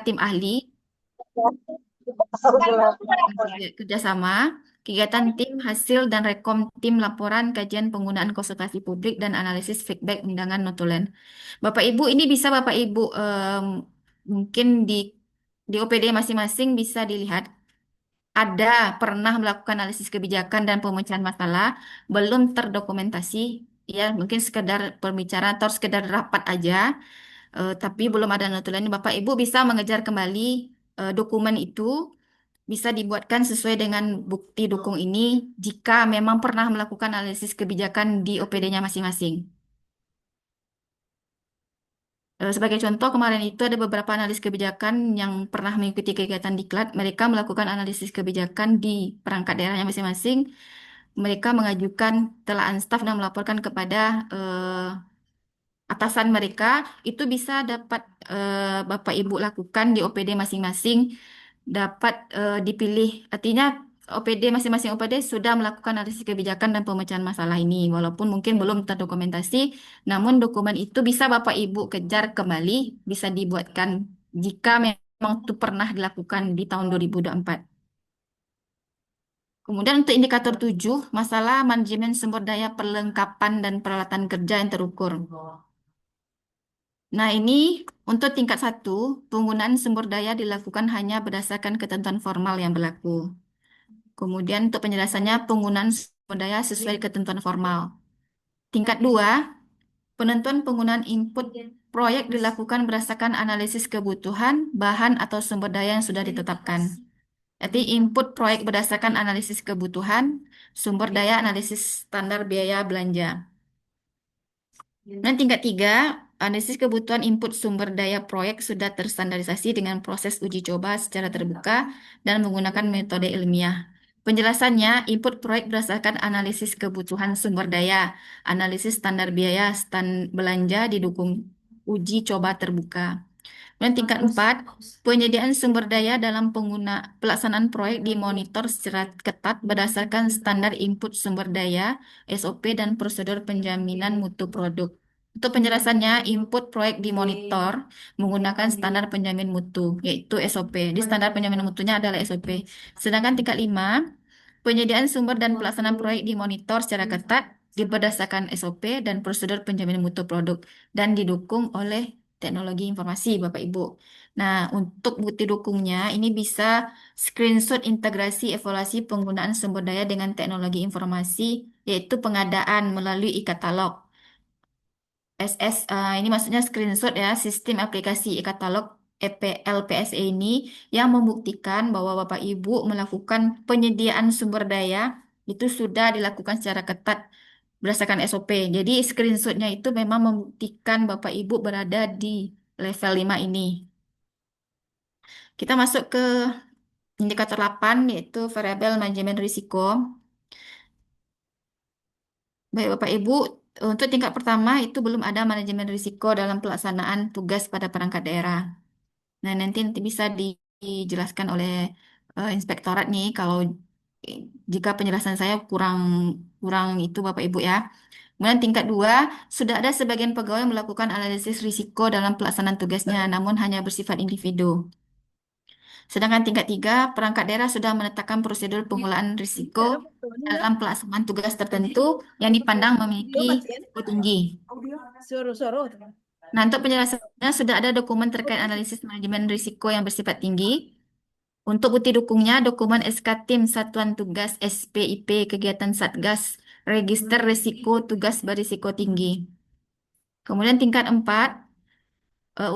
tim ahli, kerjasama, kegiatan tim, hasil dan rekom tim laporan, kajian penggunaan konsultasi publik dan analisis feedback undangan notulen. Bapak Ibu, ini bisa Bapak Ibu mungkin di OPD masing-masing bisa dilihat ada pernah melakukan analisis kebijakan dan pemecahan masalah, belum terdokumentasi, ya mungkin sekedar pembicaraan atau sekedar rapat aja, tapi belum ada notulen. Bapak Ibu bisa mengejar kembali dokumen itu, bisa dibuatkan sesuai dengan bukti dukung ini jika memang pernah melakukan analisis kebijakan di OPD-nya masing-masing. Sebagai contoh, kemarin itu ada beberapa analis kebijakan yang pernah mengikuti kegiatan diklat. Mereka melakukan analisis kebijakan di perangkat daerahnya masing-masing. Mereka mengajukan telaan staf dan melaporkan kepada atasan mereka. Itu bisa dapat Bapak Ibu lakukan di OPD masing-masing. Dapat dipilih. Artinya OPD masing-masing OPD sudah melakukan analisis kebijakan dan pemecahan masalah ini. Walaupun mungkin belum terdokumentasi, namun dokumen itu bisa Bapak Ibu kejar kembali, bisa dibuatkan jika memang itu pernah dilakukan di tahun 2024. Kemudian untuk indikator 7, masalah manajemen sumber daya perlengkapan dan peralatan kerja yang terukur. Nah, ini untuk tingkat 1, penggunaan sumber daya dilakukan hanya berdasarkan ketentuan formal yang berlaku. Kemudian untuk penjelasannya, penggunaan sumber daya sesuai ketentuan formal. Tingkat 2, penentuan penggunaan input proyek dilakukan berdasarkan analisis kebutuhan, bahan atau sumber daya yang sudah ditetapkan. Jadi input proyek berdasarkan analisis kebutuhan, sumber daya analisis standar biaya belanja. Dan tingkat 3, analisis kebutuhan input sumber daya proyek sudah terstandarisasi dengan proses uji coba secara terbuka dan menggunakan metode ilmiah. Penjelasannya, input proyek berdasarkan analisis kebutuhan sumber daya, analisis standar biaya belanja didukung uji coba terbuka. Dan tingkat 4, penyediaan sumber daya dalam pelaksanaan proyek dimonitor secara ketat berdasarkan standar input sumber daya, SOP, dan prosedur penjaminan mutu produk. Untuk penjelasannya, input proyek dimonitor menggunakan standar penjamin mutu, yaitu SOP. Di standar penjamin mutunya adalah SOP. Sedangkan tingkat 5, penyediaan sumber dan pelaksanaan proyek dimonitor secara ketat berdasarkan SOP dan prosedur penjaminan mutu produk dan didukung oleh teknologi informasi, Bapak Ibu. Nah, untuk bukti dukungnya, ini bisa screenshot integrasi evaluasi penggunaan sumber daya dengan teknologi informasi, yaitu pengadaan melalui e-katalog. Ini maksudnya screenshot ya, sistem aplikasi e-katalog LPSE ini yang membuktikan bahwa Bapak Ibu melakukan penyediaan sumber daya itu sudah dilakukan secara ketat berdasarkan SOP. Jadi screenshotnya itu memang membuktikan Bapak Ibu berada di level 5 ini. Kita masuk ke indikator 8 yaitu variabel manajemen risiko. Baik Bapak Ibu, untuk tingkat pertama itu belum ada manajemen risiko dalam pelaksanaan tugas pada perangkat daerah. Nah, nanti bisa dijelaskan oleh inspektorat nih kalau eh, jika penjelasan saya kurang kurang itu Bapak Ibu ya. Kemudian tingkat 2, sudah ada sebagian pegawai melakukan analisis risiko dalam pelaksanaan tugasnya, namun hanya bersifat individu. Sedangkan tingkat 3, perangkat daerah sudah menetapkan prosedur pengelolaan risiko dalam pelaksanaan tugas tertentu yang dipandang memiliki risiko tinggi. Nah, untuk penjelasannya sudah ada dokumen terkait analisis manajemen risiko yang bersifat tinggi. Untuk bukti dukungnya, dokumen SK Tim Satuan Tugas SPIP Kegiatan Satgas Register Risiko Tugas Berisiko Tinggi. Kemudian tingkat 4,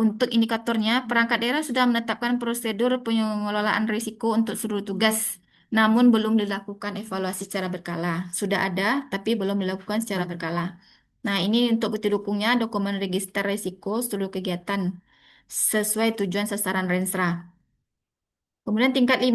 untuk indikatornya, perangkat daerah sudah menetapkan prosedur pengelolaan risiko untuk seluruh tugas, namun belum dilakukan evaluasi secara berkala. Sudah ada, tapi belum dilakukan secara berkala. Nah, ini untuk bukti dukungnya, dokumen register risiko seluruh kegiatan sesuai tujuan sasaran Rensra. Kemudian tingkat 5,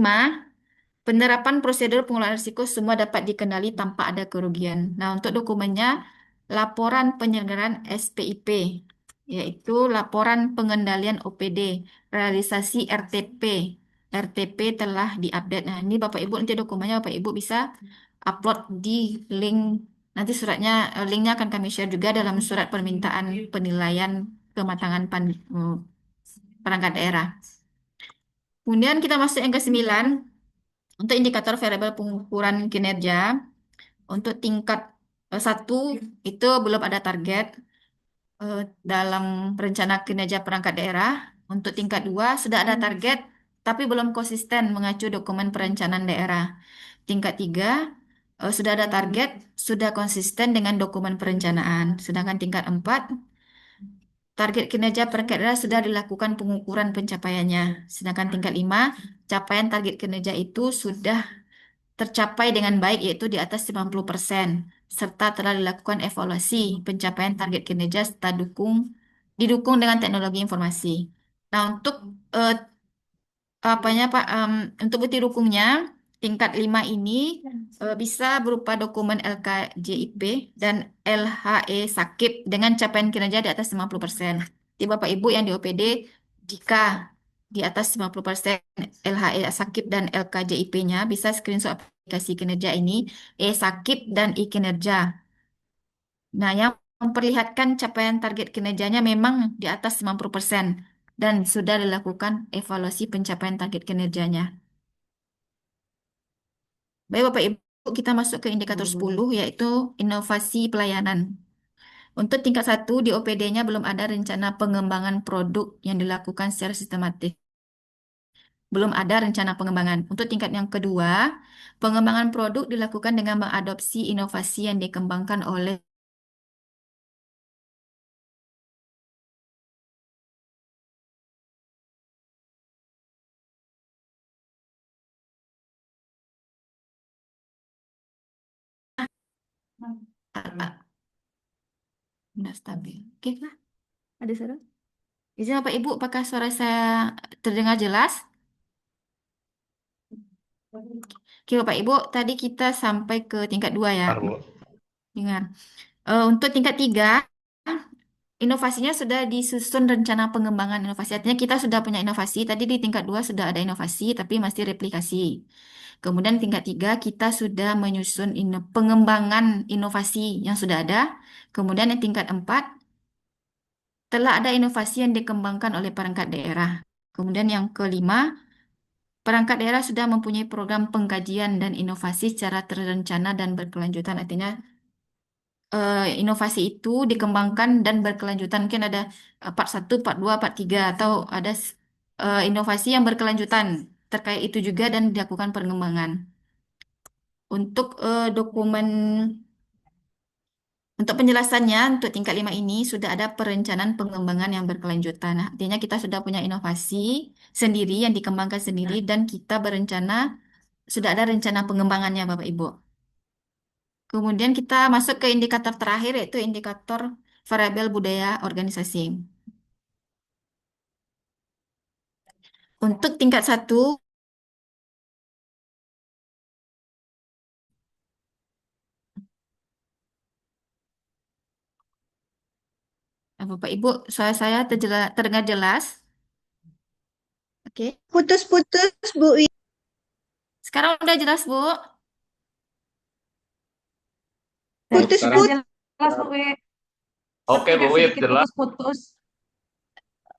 penerapan prosedur pengelolaan risiko semua dapat dikenali tanpa ada kerugian. Nah, untuk dokumennya, laporan penyelenggaraan SPIP, yaitu laporan pengendalian OPD, realisasi RTP. RTP telah diupdate. Nah, ini Bapak Ibu nanti dokumennya Bapak Ibu bisa upload di link. Nanti linknya akan kami share juga dalam surat permintaan penilaian kematangan perangkat daerah. Kemudian kita masuk yang ke-9, untuk indikator variabel pengukuran kinerja. Untuk tingkat 1 itu belum ada target dalam rencana kinerja perangkat daerah. Untuk tingkat 2 sudah ada target, tapi belum konsisten mengacu dokumen perencanaan daerah. Tingkat 3 sudah ada target, sudah konsisten dengan dokumen perencanaan. Sedangkan tingkat 4, target kinerja perangkat daerah sudah dilakukan pengukuran pencapaiannya. Sedangkan tingkat 5, capaian target kinerja itu sudah tercapai dengan baik, yaitu di atas 90%, serta telah dilakukan evaluasi pencapaian target kinerja serta didukung dengan teknologi informasi. Nah, untuk eh, apanya Pak, untuk bukti dukungnya, tingkat 5 ini bisa berupa dokumen LKJIP dan LHE sakit dengan capaian kinerja di atas 50%. Di Bapak Ibu yang di OPD, jika di atas 50% LHE sakit dan LKJIP-nya, bisa screenshot aplikasi kinerja ini, E sakit dan I kinerja. Nah, yang memperlihatkan capaian target kinerjanya memang di atas 90% dan sudah dilakukan evaluasi pencapaian target kinerjanya. Baik Bapak Ibu, kita masuk ke indikator 10, yaitu inovasi pelayanan. Untuk tingkat 1 di OPD-nya belum ada rencana pengembangan produk yang dilakukan secara sistematis. Belum ada rencana pengembangan. Untuk tingkat yang kedua, pengembangan produk dilakukan dengan mengadopsi inovasi yang dikembangkan oleh Nggak stabil. Oke kah? Ada suara? Izin Bapak Ibu, apakah suara saya terdengar jelas? Oke Bapak Ibu, tadi kita sampai ke tingkat 2 ya. Ntar, Bu. Dengar. Untuk tingkat 3, inovasinya sudah disusun rencana pengembangan inovasi. Artinya kita sudah punya inovasi. Tadi di tingkat 2 sudah ada inovasi, tapi masih replikasi. Kemudian tingkat 3 kita sudah menyusun pengembangan inovasi yang sudah ada. Kemudian yang tingkat 4 telah ada inovasi yang dikembangkan oleh perangkat daerah. Kemudian yang kelima, perangkat daerah sudah mempunyai program pengkajian dan inovasi secara terencana dan berkelanjutan. Artinya inovasi itu dikembangkan dan berkelanjutan. Mungkin ada part 1, part 2, part 3, atau ada inovasi yang berkelanjutan terkait itu juga dan dilakukan pengembangan. Untuk untuk penjelasannya, untuk tingkat 5 ini sudah ada perencanaan pengembangan yang berkelanjutan. Nah, artinya kita sudah punya inovasi sendiri yang dikembangkan sendiri dan kita sudah ada rencana pengembangannya Bapak Ibu. Kemudian kita masuk ke indikator terakhir, yaitu indikator variabel budaya organisasi. Untuk tingkat 1, Bapak Ibu, suara saya terdengar jelas. Oke. Putus-putus, Bu. Sekarang udah jelas, Bu. Putus-putus. Jelas, Bu Wi. Oke, Tapi Bu agak Wip, sedikit jelas. putus-putus.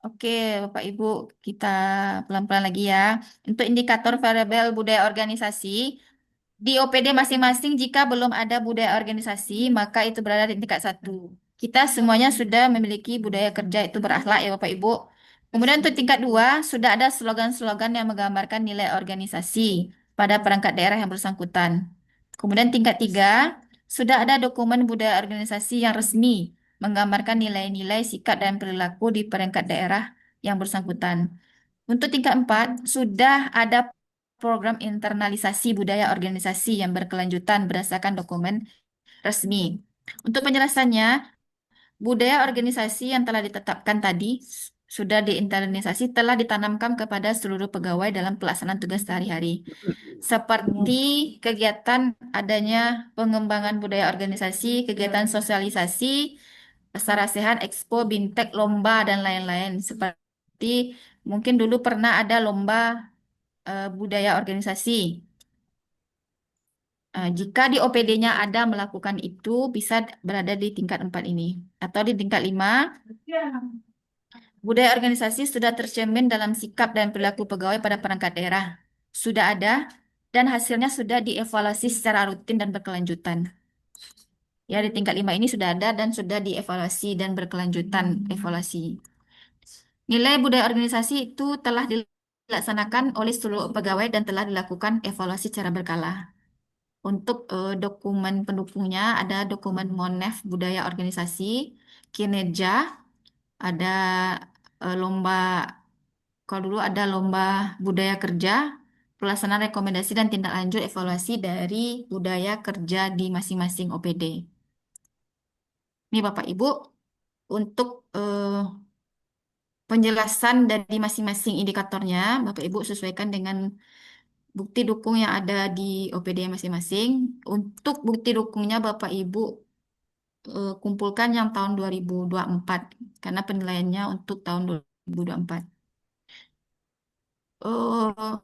Oke, Bapak Ibu, kita pelan-pelan lagi ya. Untuk indikator variabel budaya organisasi, di OPD masing-masing jika belum ada budaya organisasi, maka itu berada di tingkat 1. Kita semuanya sudah memiliki budaya kerja itu berakhlak ya Bapak Ibu. Kemudian untuk tingkat 2, sudah ada slogan-slogan yang menggambarkan nilai organisasi pada perangkat daerah yang bersangkutan. Kemudian tingkat 3, sudah ada dokumen budaya organisasi yang resmi menggambarkan nilai-nilai sikap dan perilaku di perangkat daerah yang bersangkutan. Untuk tingkat 4, sudah ada program internalisasi budaya organisasi yang berkelanjutan berdasarkan dokumen resmi. Untuk penjelasannya, budaya organisasi yang telah ditetapkan tadi sudah diinternalisasi, telah ditanamkan kepada seluruh pegawai dalam pelaksanaan tugas sehari-hari. Seperti kegiatan adanya pengembangan budaya organisasi, kegiatan sosialisasi, Pasar Sehat, Expo, Bintek, lomba, dan lain-lain. Seperti mungkin dulu pernah ada lomba budaya organisasi. Jika di OPD-nya ada melakukan itu, bisa berada di tingkat 4 ini. Atau di tingkat 5, Budaya organisasi sudah tercermin dalam sikap dan perilaku pegawai pada perangkat daerah. Sudah ada dan hasilnya sudah dievaluasi secara rutin dan berkelanjutan. Ya, di tingkat 5 ini sudah ada dan sudah dievaluasi dan berkelanjutan evaluasi. Nilai budaya organisasi itu telah dilaksanakan oleh seluruh pegawai dan telah dilakukan evaluasi secara berkala. Untuk dokumen pendukungnya ada dokumen Monef Budaya Organisasi, kinerja, ada lomba, kalau dulu ada lomba budaya kerja, pelaksanaan rekomendasi dan tindak lanjut evaluasi dari budaya kerja di masing-masing OPD. Ini Bapak Ibu, untuk penjelasan dari masing-masing indikatornya, Bapak Ibu sesuaikan dengan bukti dukung yang ada di OPD masing-masing. Untuk bukti dukungnya Bapak Ibu kumpulkan yang tahun 2024 karena penilaiannya untuk tahun 2024. Eh,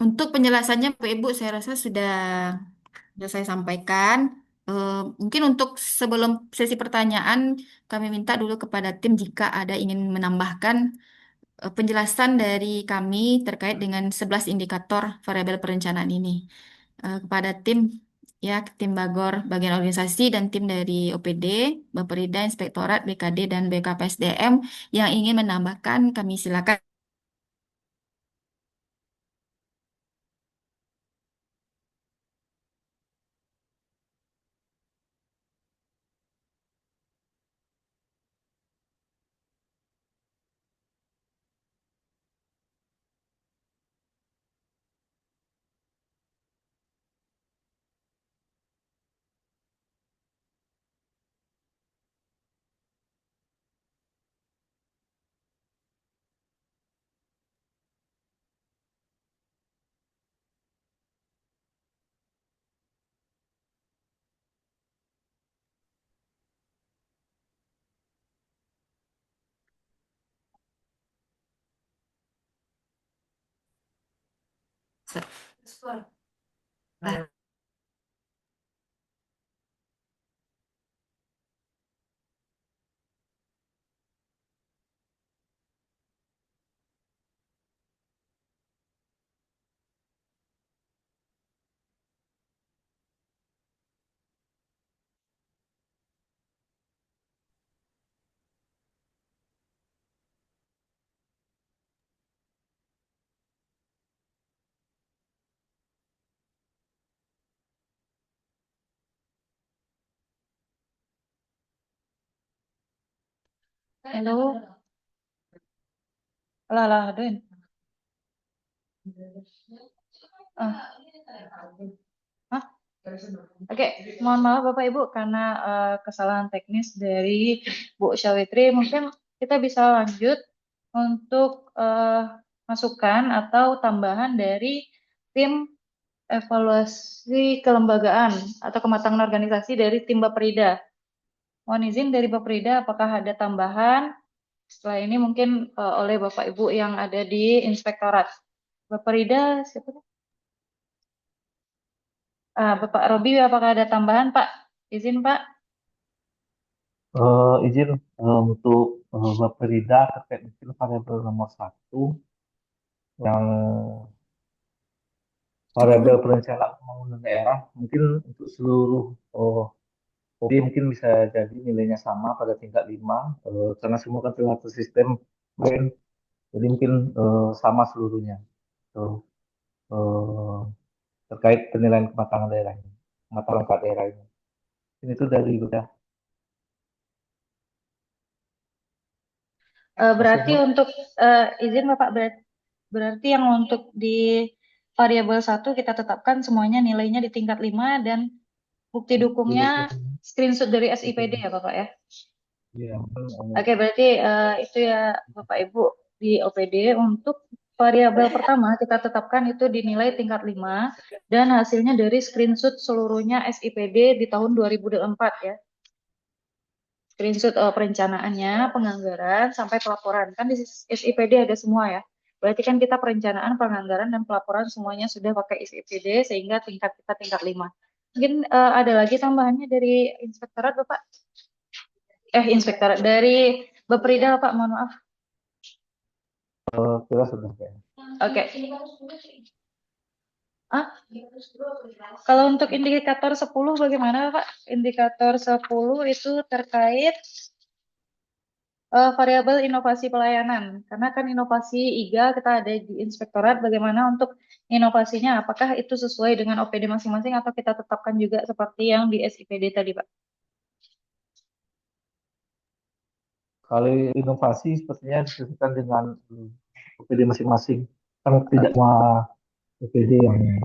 untuk penjelasannya Bapak Ibu saya rasa sudah saya sampaikan. Mungkin untuk sebelum sesi pertanyaan kami minta dulu kepada tim jika ada ingin menambahkan penjelasan dari kami terkait dengan 11 indikator variabel perencanaan ini. Kepada tim ya, tim Bagor bagian organisasi dan tim dari OPD, Baperida, Inspektorat, BKD dan BKPSDM yang ingin menambahkan kami silakan. Nah, Halo, alah, alah, aduin. Ah, hah? Oke, mohon maaf Bapak Ibu karena kesalahan teknis dari Bu Syawitri. Mungkin kita bisa lanjut untuk masukan atau tambahan dari tim evaluasi kelembagaan atau kematangan organisasi dari tim Baperida. Mohon izin dari Baperida, apakah ada tambahan? Setelah ini mungkin oleh Bapak Ibu yang ada di Inspektorat. Baperida, siapa? Bapak Robi, apakah ada tambahan, Pak? Izin, Pak. Izin untuk Baperida terkait mungkin variabel nomor satu yang variabel perencanaan pembangunan daerah mungkin untuk seluruh OB mungkin bisa jadi nilainya sama pada tingkat 5 karena semua kan telah tersistem brain jadi mungkin sama seluruhnya. So, eh, terkait penilaian kematangan daerah ini, kematangan daerah ini. Ini itu dari udah Berarti masuk. untuk izin Bapak, berarti yang untuk di variabel 1 kita tetapkan semuanya nilainya di tingkat 5 dan bukti dukungnya screenshot dari SIPD ya Bapak ya? Iya, Oke, berarti itu ya Bapak Ibu di OPD untuk variabel pertama kita tetapkan itu dinilai tingkat 5 dan hasilnya dari screenshot seluruhnya SIPD di tahun 2024 ya. Screenshot perencanaannya, penganggaran, sampai pelaporan. Kan di SIPD ada semua ya. Berarti kan kita perencanaan, penganggaran, dan pelaporan semuanya sudah pakai SIPD sehingga tingkat kita tingkat 5. Mungkin ada lagi tambahannya dari Inspektorat Bapak? Inspektorat dari Baperida Pak, mohon maaf. Kita sudah ya. Oke. Ah, kalau untuk indikator 10 bagaimana Pak? Indikator 10 itu terkait variabel inovasi pelayanan. Karena kan inovasi IGA kita ada di inspektorat, bagaimana untuk inovasinya? Apakah itu sesuai dengan OPD masing-masing atau kita tetapkan juga seperti yang di SIPD tadi, Pak? Kalau inovasi sepertinya disesuaikan dengan OPD masing-masing. Kan tidak semua OPD yang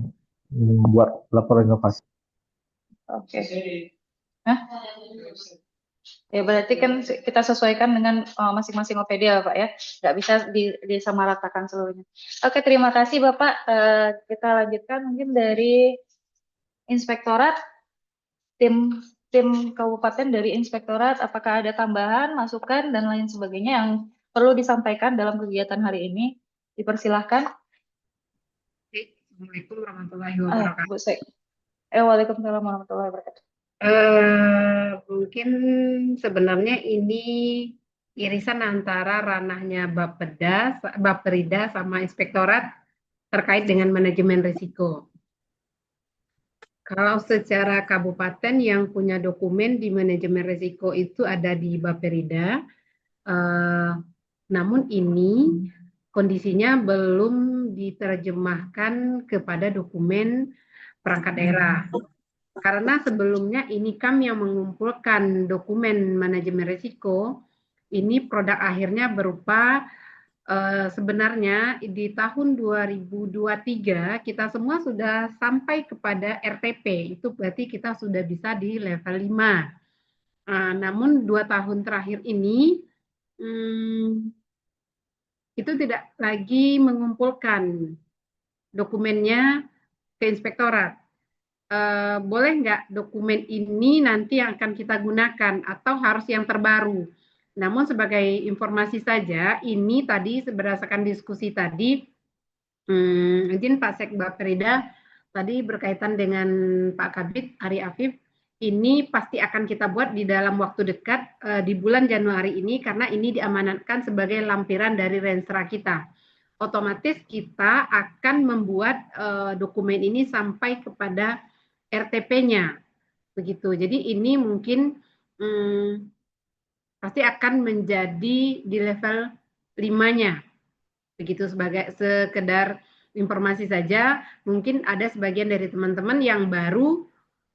membuat laporan inovasi. Oke. Hah? Ya berarti kan kita sesuaikan dengan masing-masing OPD ya Pak ya, nggak bisa disamaratakan seluruhnya. Oke, terima kasih Bapak. Kita lanjutkan mungkin dari inspektorat, tim tim kabupaten dari inspektorat, apakah ada tambahan, masukan dan lain sebagainya yang perlu disampaikan dalam kegiatan hari ini? Dipersilahkan. Assalamualaikum warahmatullahi Bu wabarakatuh. Sek. Waalaikumsalam warahmatullahi wabarakatuh. Mungkin sebenarnya ini irisan antara ranahnya Bapperida sama Inspektorat terkait dengan manajemen risiko. Kalau secara kabupaten yang punya dokumen di manajemen risiko itu ada di Bapperida, namun ini kondisinya belum diterjemahkan kepada dokumen perangkat daerah. Karena sebelumnya ini kami yang mengumpulkan dokumen manajemen risiko, ini produk akhirnya berupa sebenarnya di tahun 2023 kita semua sudah sampai kepada RTP, itu berarti kita sudah bisa di level 5. Namun 2 tahun terakhir ini itu tidak lagi mengumpulkan dokumennya ke inspektorat. Boleh nggak dokumen ini nanti yang akan kita gunakan atau harus yang terbaru? Namun sebagai informasi saja, ini tadi berdasarkan diskusi tadi, izin Pak Sekda Perida, tadi berkaitan dengan Pak Kabit Ari Afif, ini pasti akan kita buat di dalam waktu dekat di bulan Januari ini karena ini diamanatkan sebagai lampiran dari Renstra kita. Otomatis kita akan membuat dokumen ini sampai kepada RTP-nya, begitu. Jadi ini mungkin pasti akan menjadi di level 5-nya, begitu. Sebagai sekedar informasi saja, mungkin ada sebagian dari teman-teman yang baru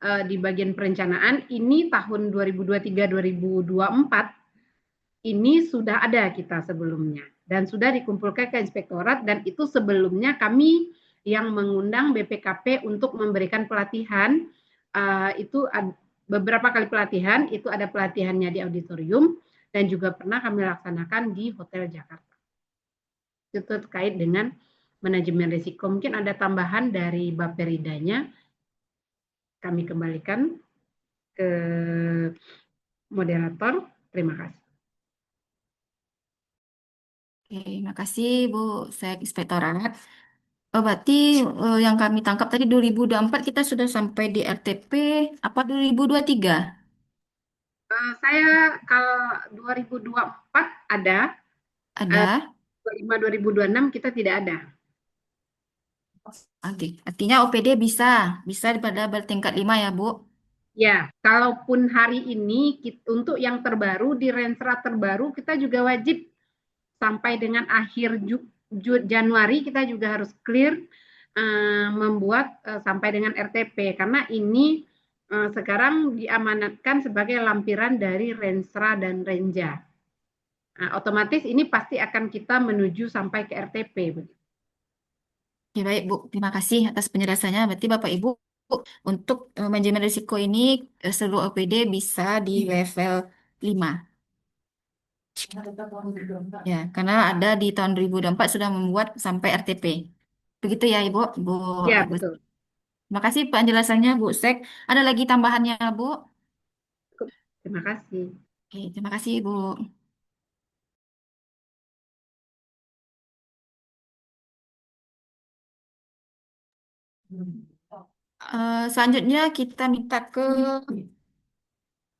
di bagian perencanaan, ini tahun 2023-2024, ini sudah ada kita sebelumnya, dan sudah dikumpulkan ke inspektorat, dan itu sebelumnya kami yang mengundang BPKP untuk memberikan pelatihan, itu beberapa kali pelatihan, itu ada pelatihannya di auditorium, dan juga pernah kami laksanakan di Hotel Jakarta. Itu terkait dengan manajemen risiko. Mungkin ada tambahan dari Baperidanya, kami kembalikan ke moderator. Terima kasih. Oke, makasih Bu Sek Inspektorat. Berarti yang kami tangkap tadi 2024 kita sudah sampai di RTP apa 2023? Saya kalau 2024 ada, Ada? 2025-2026 kita tidak ada. Oke, artinya OPD bisa pada bertingkat 5 ya Bu? Ya, kalaupun hari ini untuk yang terbaru di Renstra terbaru kita juga wajib sampai dengan akhir Januari kita juga harus clear membuat sampai dengan RTP karena ini sekarang diamanatkan sebagai lampiran dari Renstra dan Renja. Nah, otomatis ini pasti akan kita menuju sampai ke RTP. Oke, baik Bu, terima kasih atas penjelasannya. Berarti Bapak Ibu untuk manajemen risiko ini seluruh OPD bisa di level 5. Ya, karena ada di tahun 2024 sudah membuat sampai RTP. Begitu ya Ibu, Bu Ya, Agus. betul. Terima kasih penjelasannya Bu Sek. Ada lagi tambahannya Bu? Terima kasih. Oke, terima kasih Bu. Selanjutnya kita minta ke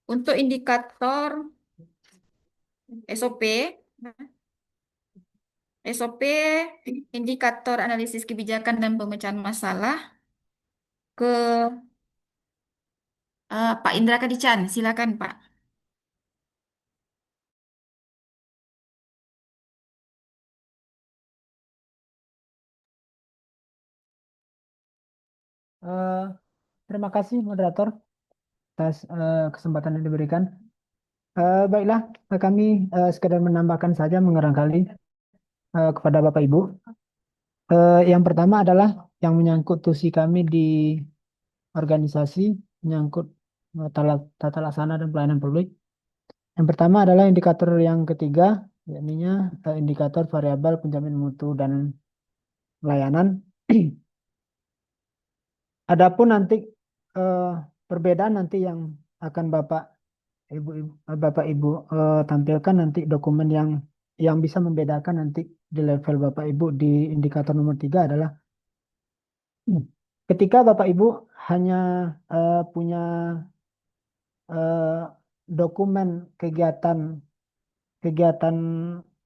untuk indikator SOP, SOP, indikator analisis kebijakan dan pemecahan masalah ke Pak Indra Kadican. Silakan, Pak. Eh, Terima kasih moderator atas kesempatan yang diberikan. Baiklah, kami sekedar menambahkan saja mengerangkali kepada Bapak Ibu. Yang pertama adalah yang menyangkut tusi kami di organisasi, menyangkut tata laksana dan pelayanan publik. Yang pertama adalah indikator yang ketiga, yakni indikator variabel penjamin mutu dan layanan. Adapun nanti eh, perbedaan nanti yang akan Bapak Ibu tampilkan nanti dokumen yang bisa membedakan nanti di level Bapak Ibu di indikator nomor 3 adalah ketika Bapak Ibu hanya punya eh, dokumen kegiatan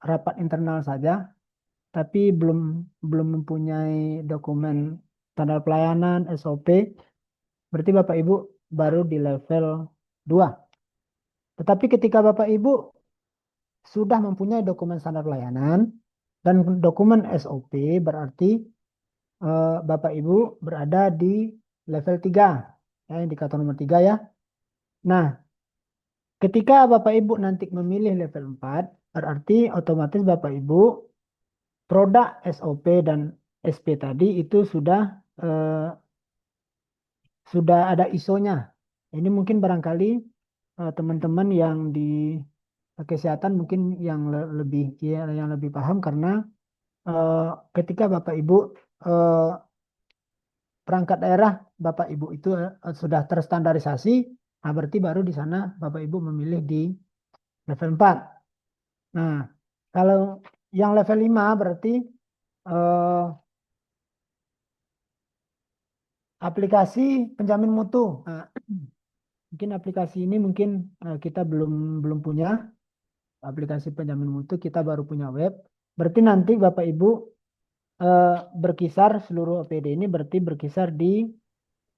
rapat internal saja, tapi belum mempunyai dokumen standar pelayanan SOP, berarti Bapak Ibu baru di level 2. Tetapi ketika Bapak Ibu sudah mempunyai dokumen standar pelayanan dan dokumen SOP, berarti Bapak Ibu berada di level 3, ya, indikator nomor 3 ya. Nah, ketika Bapak Ibu nanti memilih level 4, berarti otomatis Bapak Ibu produk SOP dan SP tadi itu sudah ada ISO-nya. Ini mungkin barangkali teman-teman yang di kesehatan mungkin yang lebih paham karena eh, ketika Bapak Ibu eh, perangkat daerah Bapak Ibu itu sudah terstandarisasi, nah berarti baru di sana Bapak Ibu memilih di level 4. Nah, kalau yang level 5 berarti eh, aplikasi penjamin mutu. Nah, mungkin aplikasi ini mungkin kita belum belum punya aplikasi penjamin mutu, kita baru punya web. Berarti nanti Bapak Ibu eh, berkisar seluruh OPD ini berarti berkisar di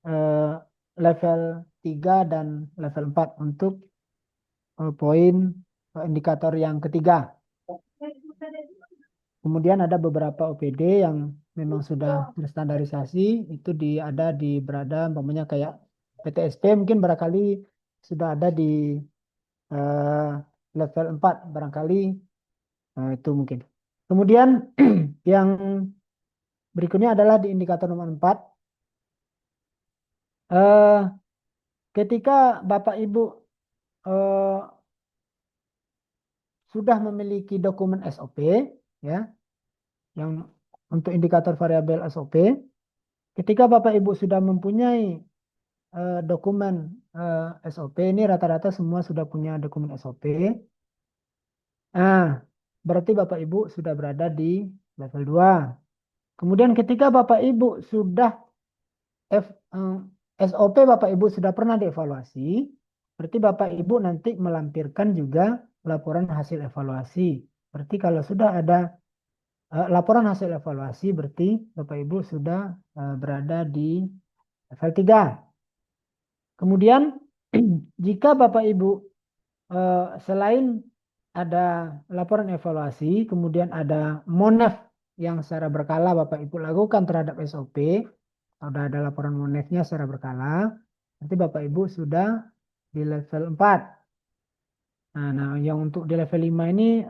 eh, level 3 dan level 4 untuk poin indikator yang ketiga. Kemudian ada beberapa OPD yang memang sudah terstandarisasi, itu ada di berada, umpamanya kayak PTSP mungkin barangkali sudah ada di eh, level 4 barangkali, itu mungkin. Kemudian yang berikutnya adalah di indikator nomor 4. Eh, Ketika Bapak Ibu eh, sudah memiliki dokumen SOP, ya, yang untuk indikator variabel SOP, ketika Bapak Ibu sudah mempunyai dokumen SOP, ini rata-rata semua sudah punya dokumen SOP. Nah, berarti Bapak Ibu sudah berada di level 2. Kemudian ketika Bapak Ibu sudah SOP Bapak Ibu sudah pernah dievaluasi, berarti Bapak Ibu nanti melampirkan juga laporan hasil evaluasi. Berarti kalau sudah ada laporan hasil evaluasi, berarti Bapak Ibu sudah berada di level 3. Kemudian jika Bapak Ibu selain ada laporan evaluasi, kemudian ada MONEF yang secara berkala Bapak Ibu lakukan terhadap SOP, sudah ada laporan MONEF-nya secara berkala, nanti Bapak Ibu sudah di level 4. Nah, yang untuk di level 5 ini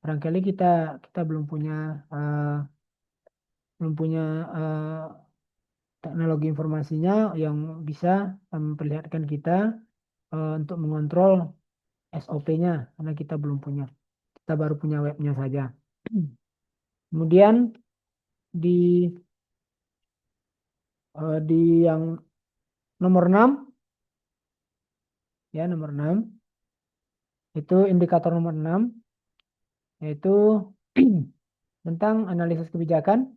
barangkali kita belum punya eh, teknologi informasinya yang bisa memperlihatkan kita untuk mengontrol SOP-nya karena kita belum punya. Kita baru punya webnya saja. Kemudian di di yang nomor 6, ya, nomor 6 itu indikator nomor 6 yaitu tentang analisis kebijakan.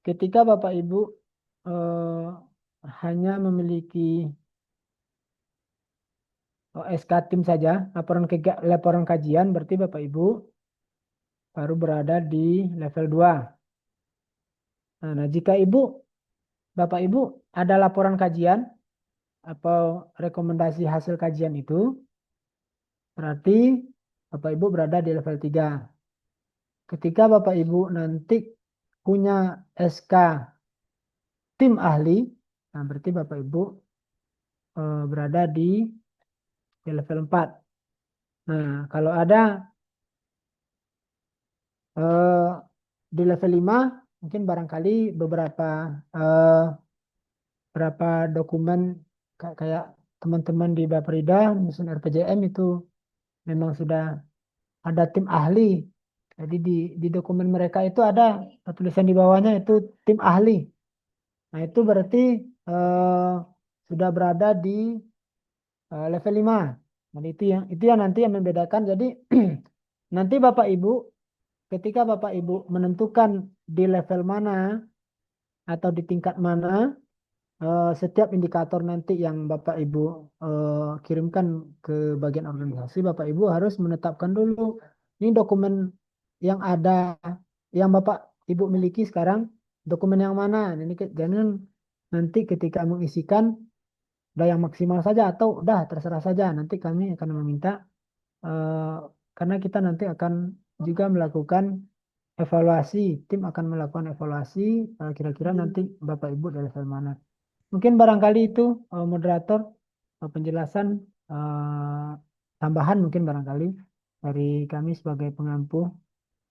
Ketika Bapak Ibu hanya memiliki SK tim saja, laporan kajian, berarti Bapak Ibu baru berada di level 2. Nah, jika Bapak Ibu ada laporan kajian atau rekomendasi hasil kajian itu, berarti Bapak Ibu berada di level 3. Ketika Bapak Ibu nanti punya SK tim ahli, nah berarti Bapak Ibu berada di level 4. Nah, kalau ada di level 5, mungkin barangkali beberapa dokumen kayak teman-teman di Baprida, menyusun RPJM itu memang sudah ada tim ahli. Jadi di dokumen mereka itu ada tulisan di bawahnya itu tim ahli. Nah, itu berarti eh, sudah berada di level 5. Dan itu yang nanti yang membedakan. Jadi nanti Bapak Ibu ketika Bapak Ibu menentukan di level mana atau di tingkat mana setiap indikator nanti yang Bapak Ibu kirimkan ke bagian organisasi, Bapak Ibu harus menetapkan dulu ini dokumen yang ada, yang Bapak Ibu miliki sekarang, dokumen yang mana. Jangan nanti ketika mengisikan udah yang maksimal saja atau udah terserah saja. Nanti kami akan meminta eh, karena kita nanti akan juga melakukan evaluasi, tim akan melakukan evaluasi kira-kira nanti Bapak Ibu dari level mana. Mungkin barangkali itu moderator penjelasan eh, tambahan mungkin barangkali dari kami sebagai pengampu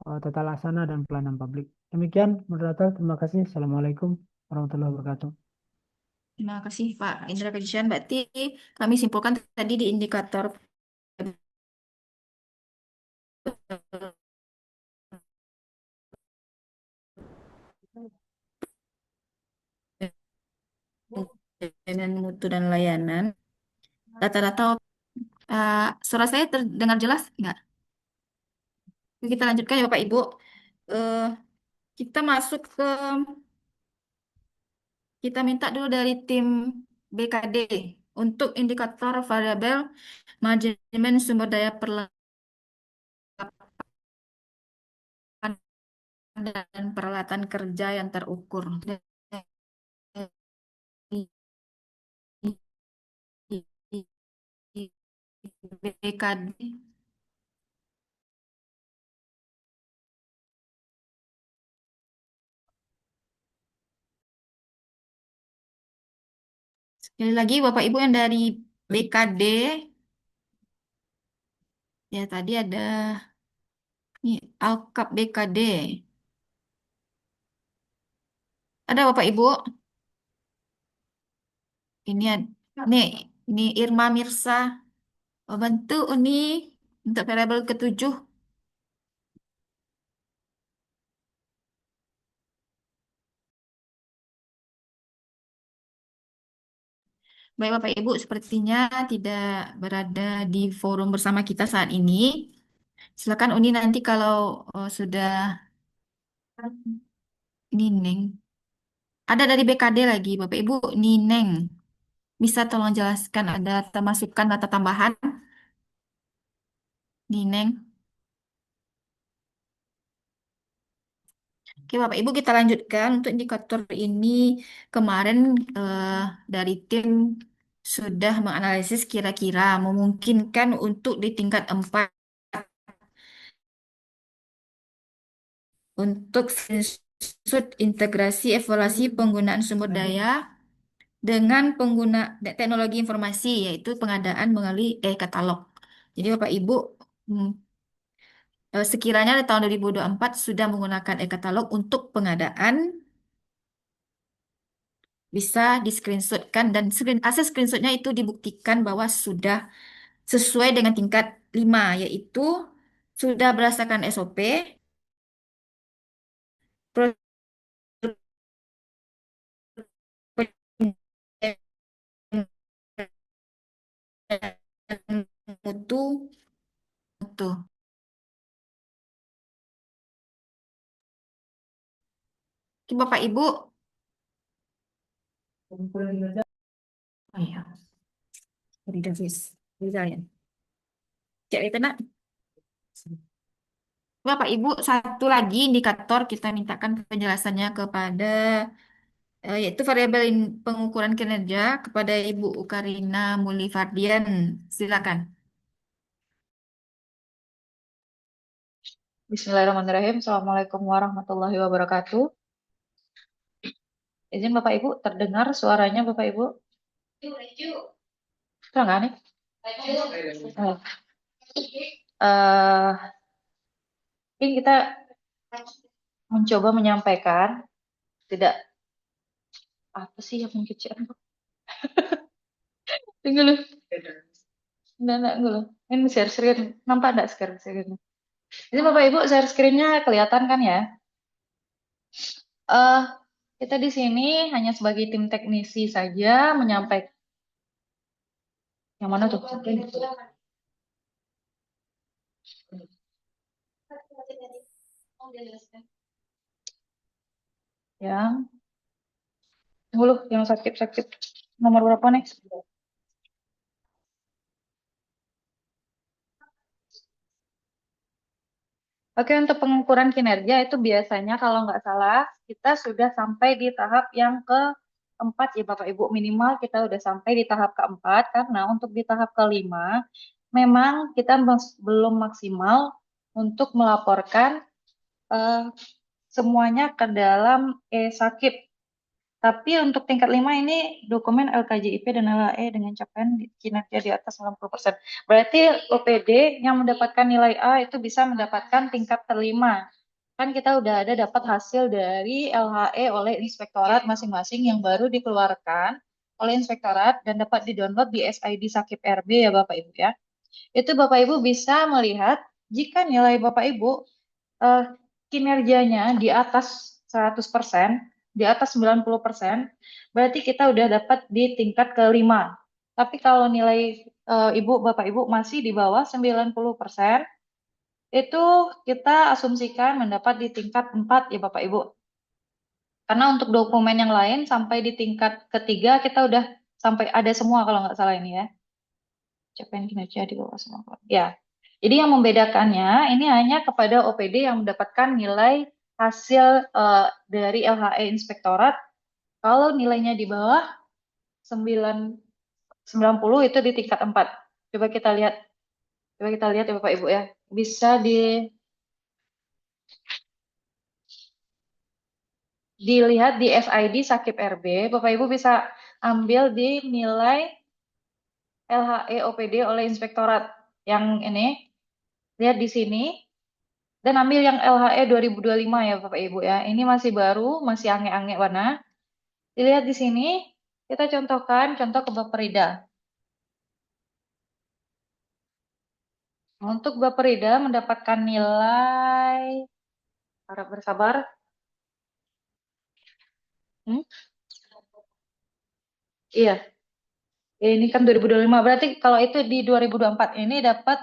tata laksana dan pelayanan publik. Demikian moderator, terima kasih. Assalamualaikum warahmatullahi wabarakatuh. Terima kasih Pak Indra Kajian. Berarti kami simpulkan tadi di indikator dengan mutu dan layanan. Rata-rata suara saya terdengar jelas nggak? Kita lanjutkan ya Bapak Ibu. Eh, kita masuk ke kita minta dulu dari tim BKD untuk indikator variabel manajemen sumber daya dan peralatan kerja yang terukur. BKD. Sekali lagi Bapak Ibu yang dari BKD, ya tadi ada nih, Alkap BKD. Ada Bapak Ibu? Ini nih, ini Irma Mirsa. Bantu ini untuk variabel ketujuh. Baik Bapak Ibu, sepertinya tidak berada di forum bersama kita saat ini. Silakan Uni nanti kalau sudah Nineng. Ada dari BKD lagi, Bapak Ibu Nineng. Bisa tolong jelaskan ada termasukkan data tambahan, Nineng. Oke, Bapak Ibu kita lanjutkan untuk indikator ini kemarin dari tim sudah menganalisis kira-kira memungkinkan untuk di tingkat 4 untuk screenshot integrasi evaluasi penggunaan sumber daya dengan pengguna teknologi informasi yaitu pengadaan melalui e-katalog. Jadi Bapak Ibu hmm, sekiranya di tahun 2024 sudah menggunakan e-katalog untuk pengadaan bisa di-screenshotkan dan hasil screenshotnya itu dibuktikan bahwa sudah sesuai dengan tingkat 5 yaitu sudah berdasarkan SOP, prosedur mutu, mutu. Oke, Bapak Ibu, oh iya, dari Davis. misalnya. Cek itu nak. Bapak Ibu, satu lagi indikator kita mintakan penjelasannya kepada yaitu variabel pengukuran kinerja kepada Ibu Karina Mulifardian. Silakan. Bismillahirrahmanirrahim. Assalamualaikum warahmatullahi wabarakatuh. Izin Bapak Ibu, terdengar suaranya Bapak Ibu? Terdengar nih? Oh. Eh, Mungkin kita mencoba menyampaikan, tidak apa sih yang mengkecil? Tunggu lu. Enggak dulu. Ini share screen. Nampak enggak share screen? Jadi Bapak Ibu share screen-nya kelihatan kan ya? Eh, kita di sini hanya sebagai tim teknisi saja menyampaikan. Yang mana tuh? Yang tunggu lu, yang sakit-sakit. Nomor berapa nih? Oke, untuk pengukuran kinerja itu biasanya kalau nggak salah kita sudah sampai di tahap yang keempat ya Bapak Ibu. Minimal kita udah sampai di tahap keempat karena untuk di tahap kelima memang kita belum maksimal untuk melaporkan eh, semuanya ke dalam e-sakip. Tapi untuk tingkat 5 ini dokumen LKJIP dan LHE dengan capaian kinerja di atas 90%. Berarti OPD yang mendapatkan nilai A itu bisa mendapatkan tingkat terlima. Kan kita udah ada dapat hasil dari LHE oleh inspektorat masing-masing yang baru dikeluarkan oleh inspektorat dan dapat di-download di SID Sakip RB ya Bapak Ibu ya. Itu Bapak Ibu bisa melihat jika nilai Bapak Ibu eh, kinerjanya di atas 100%, di atas 90%, berarti kita udah dapat di tingkat kelima. Tapi kalau nilai Ibu, Bapak Ibu masih di bawah 90%, itu kita asumsikan mendapat di tingkat 4 ya Bapak Ibu. Karena untuk dokumen yang lain sampai di tingkat ketiga kita udah sampai ada semua kalau nggak salah ini ya. Capaian kinerja di bawah 90%. Ya, jadi yang membedakannya ini hanya kepada OPD yang mendapatkan nilai hasil dari LHE Inspektorat. Kalau nilainya di bawah 90 itu di tingkat 4. Coba kita lihat. Coba kita lihat ya Bapak Ibu ya. Bisa dilihat di SID Sakip RB. Bapak Ibu bisa ambil di nilai LHE OPD oleh Inspektorat. Yang ini, lihat di sini. Dan ambil yang LHE 2025 ya Bapak Ibu ya. Ini masih baru, masih ange-ange warna. Dilihat di sini, kita contohkan contoh ke Baperida. Untuk Baperida mendapatkan nilai, harap bersabar. Iya, ini kan 2025. Berarti kalau itu di 2024 ini dapat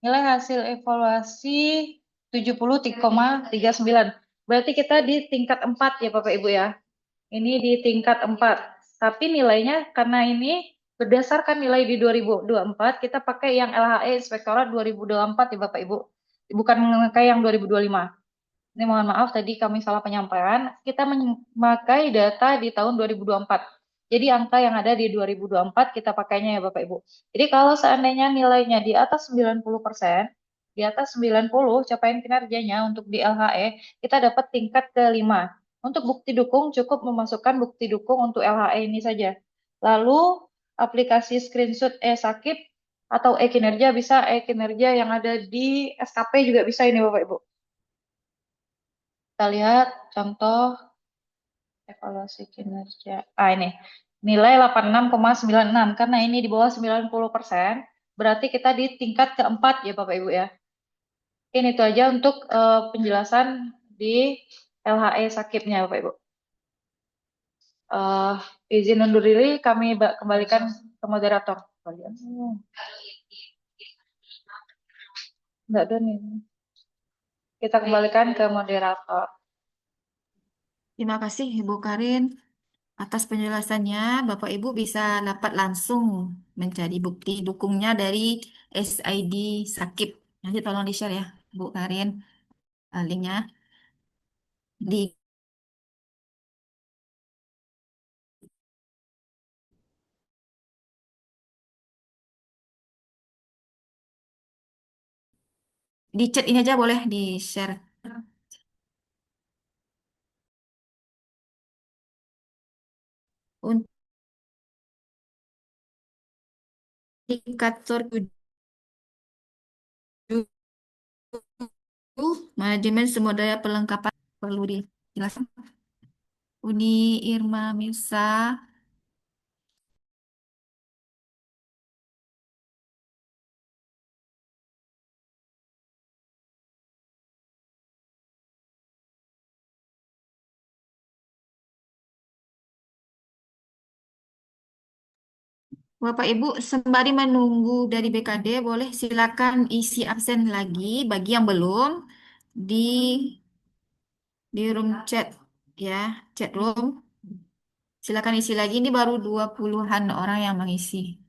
nilai hasil evaluasi 70,39. Berarti kita di tingkat 4 ya Bapak Ibu ya. Ini di tingkat 4. Tapi nilainya karena ini berdasarkan nilai di 2024, kita pakai yang LHE Inspektorat 2024 ya Bapak Ibu. Bukan memakai yang 2025. Ini mohon maaf tadi kami salah penyampaian. Kita memakai data di tahun 2024. Jadi angka yang ada di 2024 kita pakainya ya Bapak Ibu. Jadi kalau seandainya nilainya di atas 90%, di atas 90 capaian kinerjanya untuk di LHE, kita dapat tingkat kelima. Untuk bukti dukung cukup memasukkan bukti dukung untuk LHE ini saja. Lalu aplikasi screenshot e-sakip atau e-kinerja bisa e-kinerja yang ada di SKP juga bisa ini Bapak Ibu. Kita lihat contoh evaluasi kinerja. Ini nilai 86,96 karena ini di bawah 90%, berarti kita di tingkat keempat ya Bapak Ibu ya. Ini itu aja untuk penjelasan di LHE Sakipnya Bapak Ibu. Izin undur diri, kami kembalikan ke moderator. Enggak ada nih. Kita kembalikan ke moderator. Terima kasih Ibu Karin. Atas penjelasannya, Bapak Ibu bisa dapat langsung mencari bukti dukungnya dari SID Sakip. Nanti tolong di-share ya, Bu Karin, linknya. Di, di chat ini aja boleh di-share. Untuk indikator 7, manajemen sumber daya perlengkapan perlu dijelaskan. Uni Irma Mirsa, Bapak Ibu sembari menunggu dari BKD, boleh silakan isi absen lagi bagi yang belum di room chat ya, chat room. Silakan isi lagi, ini baru 20-an orang yang mengisi.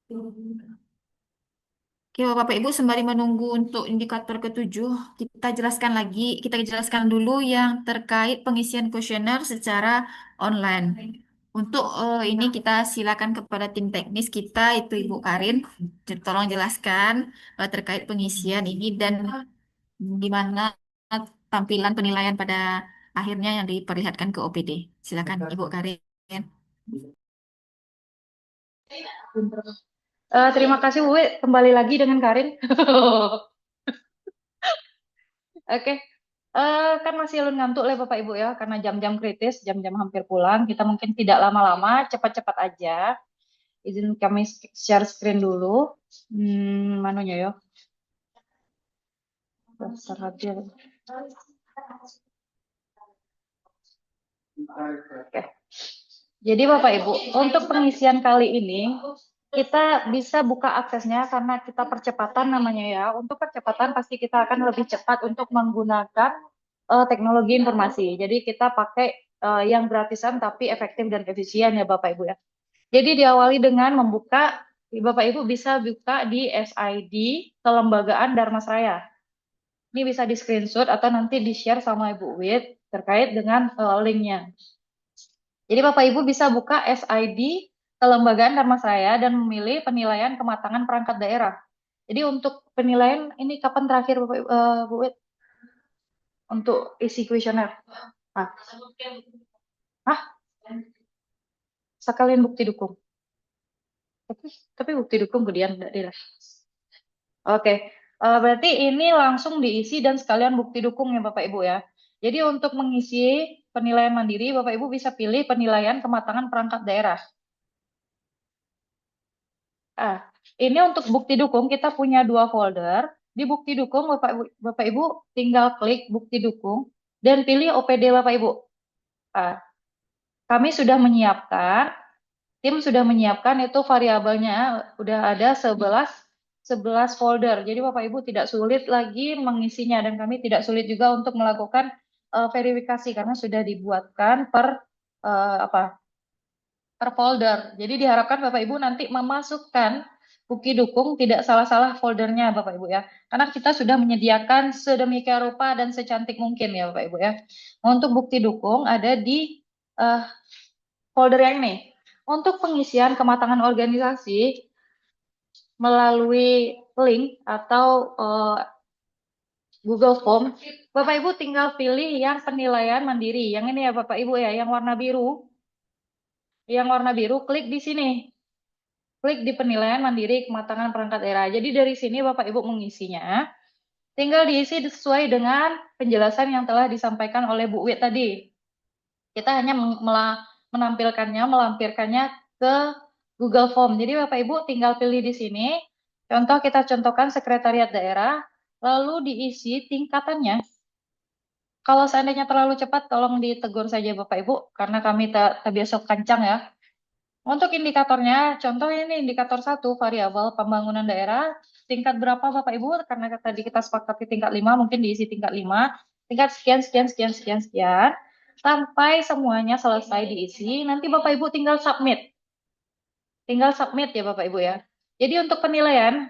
Oke, Bapak Ibu sembari menunggu untuk indikator ketujuh, kita jelaskan dulu yang terkait pengisian kuesioner secara online. Untuk ini kita silakan kepada tim teknis kita, itu Ibu Karin, tolong jelaskan terkait pengisian ini dan gimana tampilan penilaian pada akhirnya yang diperlihatkan ke OPD. Silakan Ibu Karin. Terima kasih Bu, kembali lagi dengan Karin. Oke, kan masih alun ngantuk ya Bapak Ibu ya, karena jam-jam kritis, jam-jam hampir pulang. Kita mungkin tidak lama-lama, cepat-cepat aja. Izin kami share screen dulu. Manunya ya. Daftar hadir. Oke. Jadi Bapak Ibu, untuk pengisian kali ini kita bisa buka aksesnya karena kita percepatan namanya ya. Untuk percepatan pasti kita akan lebih cepat untuk menggunakan teknologi informasi. Jadi kita pakai yang gratisan tapi efektif dan efisien ya Bapak Ibu ya. Jadi diawali dengan membuka, Bapak Ibu bisa buka di SID Kelembagaan Dharmasraya. Ini bisa di screenshot atau nanti di share sama Ibu Wit terkait dengan linknya. Jadi Bapak Ibu bisa buka SID Kelembagaan Dharmasraya dan memilih penilaian kematangan perangkat daerah. Jadi untuk penilaian ini kapan terakhir Bapak Ibu, Bu Wit? Untuk isi kuesioner. Sekalian bukti dukung. Tapi bukti dukung kemudian tidak. Oke, berarti ini langsung diisi dan sekalian bukti dukung ya Bapak Ibu ya. Jadi untuk mengisi penilaian mandiri, Bapak Ibu bisa pilih penilaian kematangan perangkat daerah. Ini untuk bukti dukung kita punya 2 folder. Di bukti dukung Bapak Ibu tinggal klik bukti dukung dan pilih OPD Bapak Ibu. Kami sudah menyiapkan, tim sudah menyiapkan itu variabelnya udah ada 11 folder. Jadi Bapak Ibu tidak sulit lagi mengisinya dan kami tidak sulit juga untuk melakukan verifikasi karena sudah dibuatkan per folder. Jadi diharapkan Bapak Ibu nanti memasukkan bukti dukung tidak salah-salah foldernya Bapak Ibu ya. Karena kita sudah menyediakan sedemikian rupa dan secantik mungkin ya Bapak Ibu ya. Untuk bukti dukung ada di folder yang ini. Untuk pengisian kematangan organisasi melalui link atau Google Form, Bapak Ibu tinggal pilih yang penilaian mandiri. Yang ini ya Bapak Ibu ya, yang warna biru. Yang warna biru klik di sini. Klik di penilaian mandiri kematangan perangkat daerah. Jadi dari sini Bapak Ibu mengisinya. Tinggal diisi sesuai dengan penjelasan yang telah disampaikan oleh Bu Wit tadi. Kita hanya melampirkannya ke Google Form. Jadi Bapak Ibu tinggal pilih di sini. Contoh kita contohkan sekretariat daerah, lalu diisi tingkatannya. Kalau seandainya terlalu cepat, tolong ditegur saja Bapak Ibu, karena kami terbiasa kencang ya. Untuk indikatornya, contoh ini indikator 1, variabel pembangunan daerah, tingkat berapa Bapak Ibu? Karena tadi kita sepakati tingkat 5, mungkin diisi tingkat 5, tingkat sekian. sampai semuanya selesai diisi, nanti Bapak Ibu tinggal submit. Tinggal submit ya Bapak Ibu ya. Jadi untuk penilaian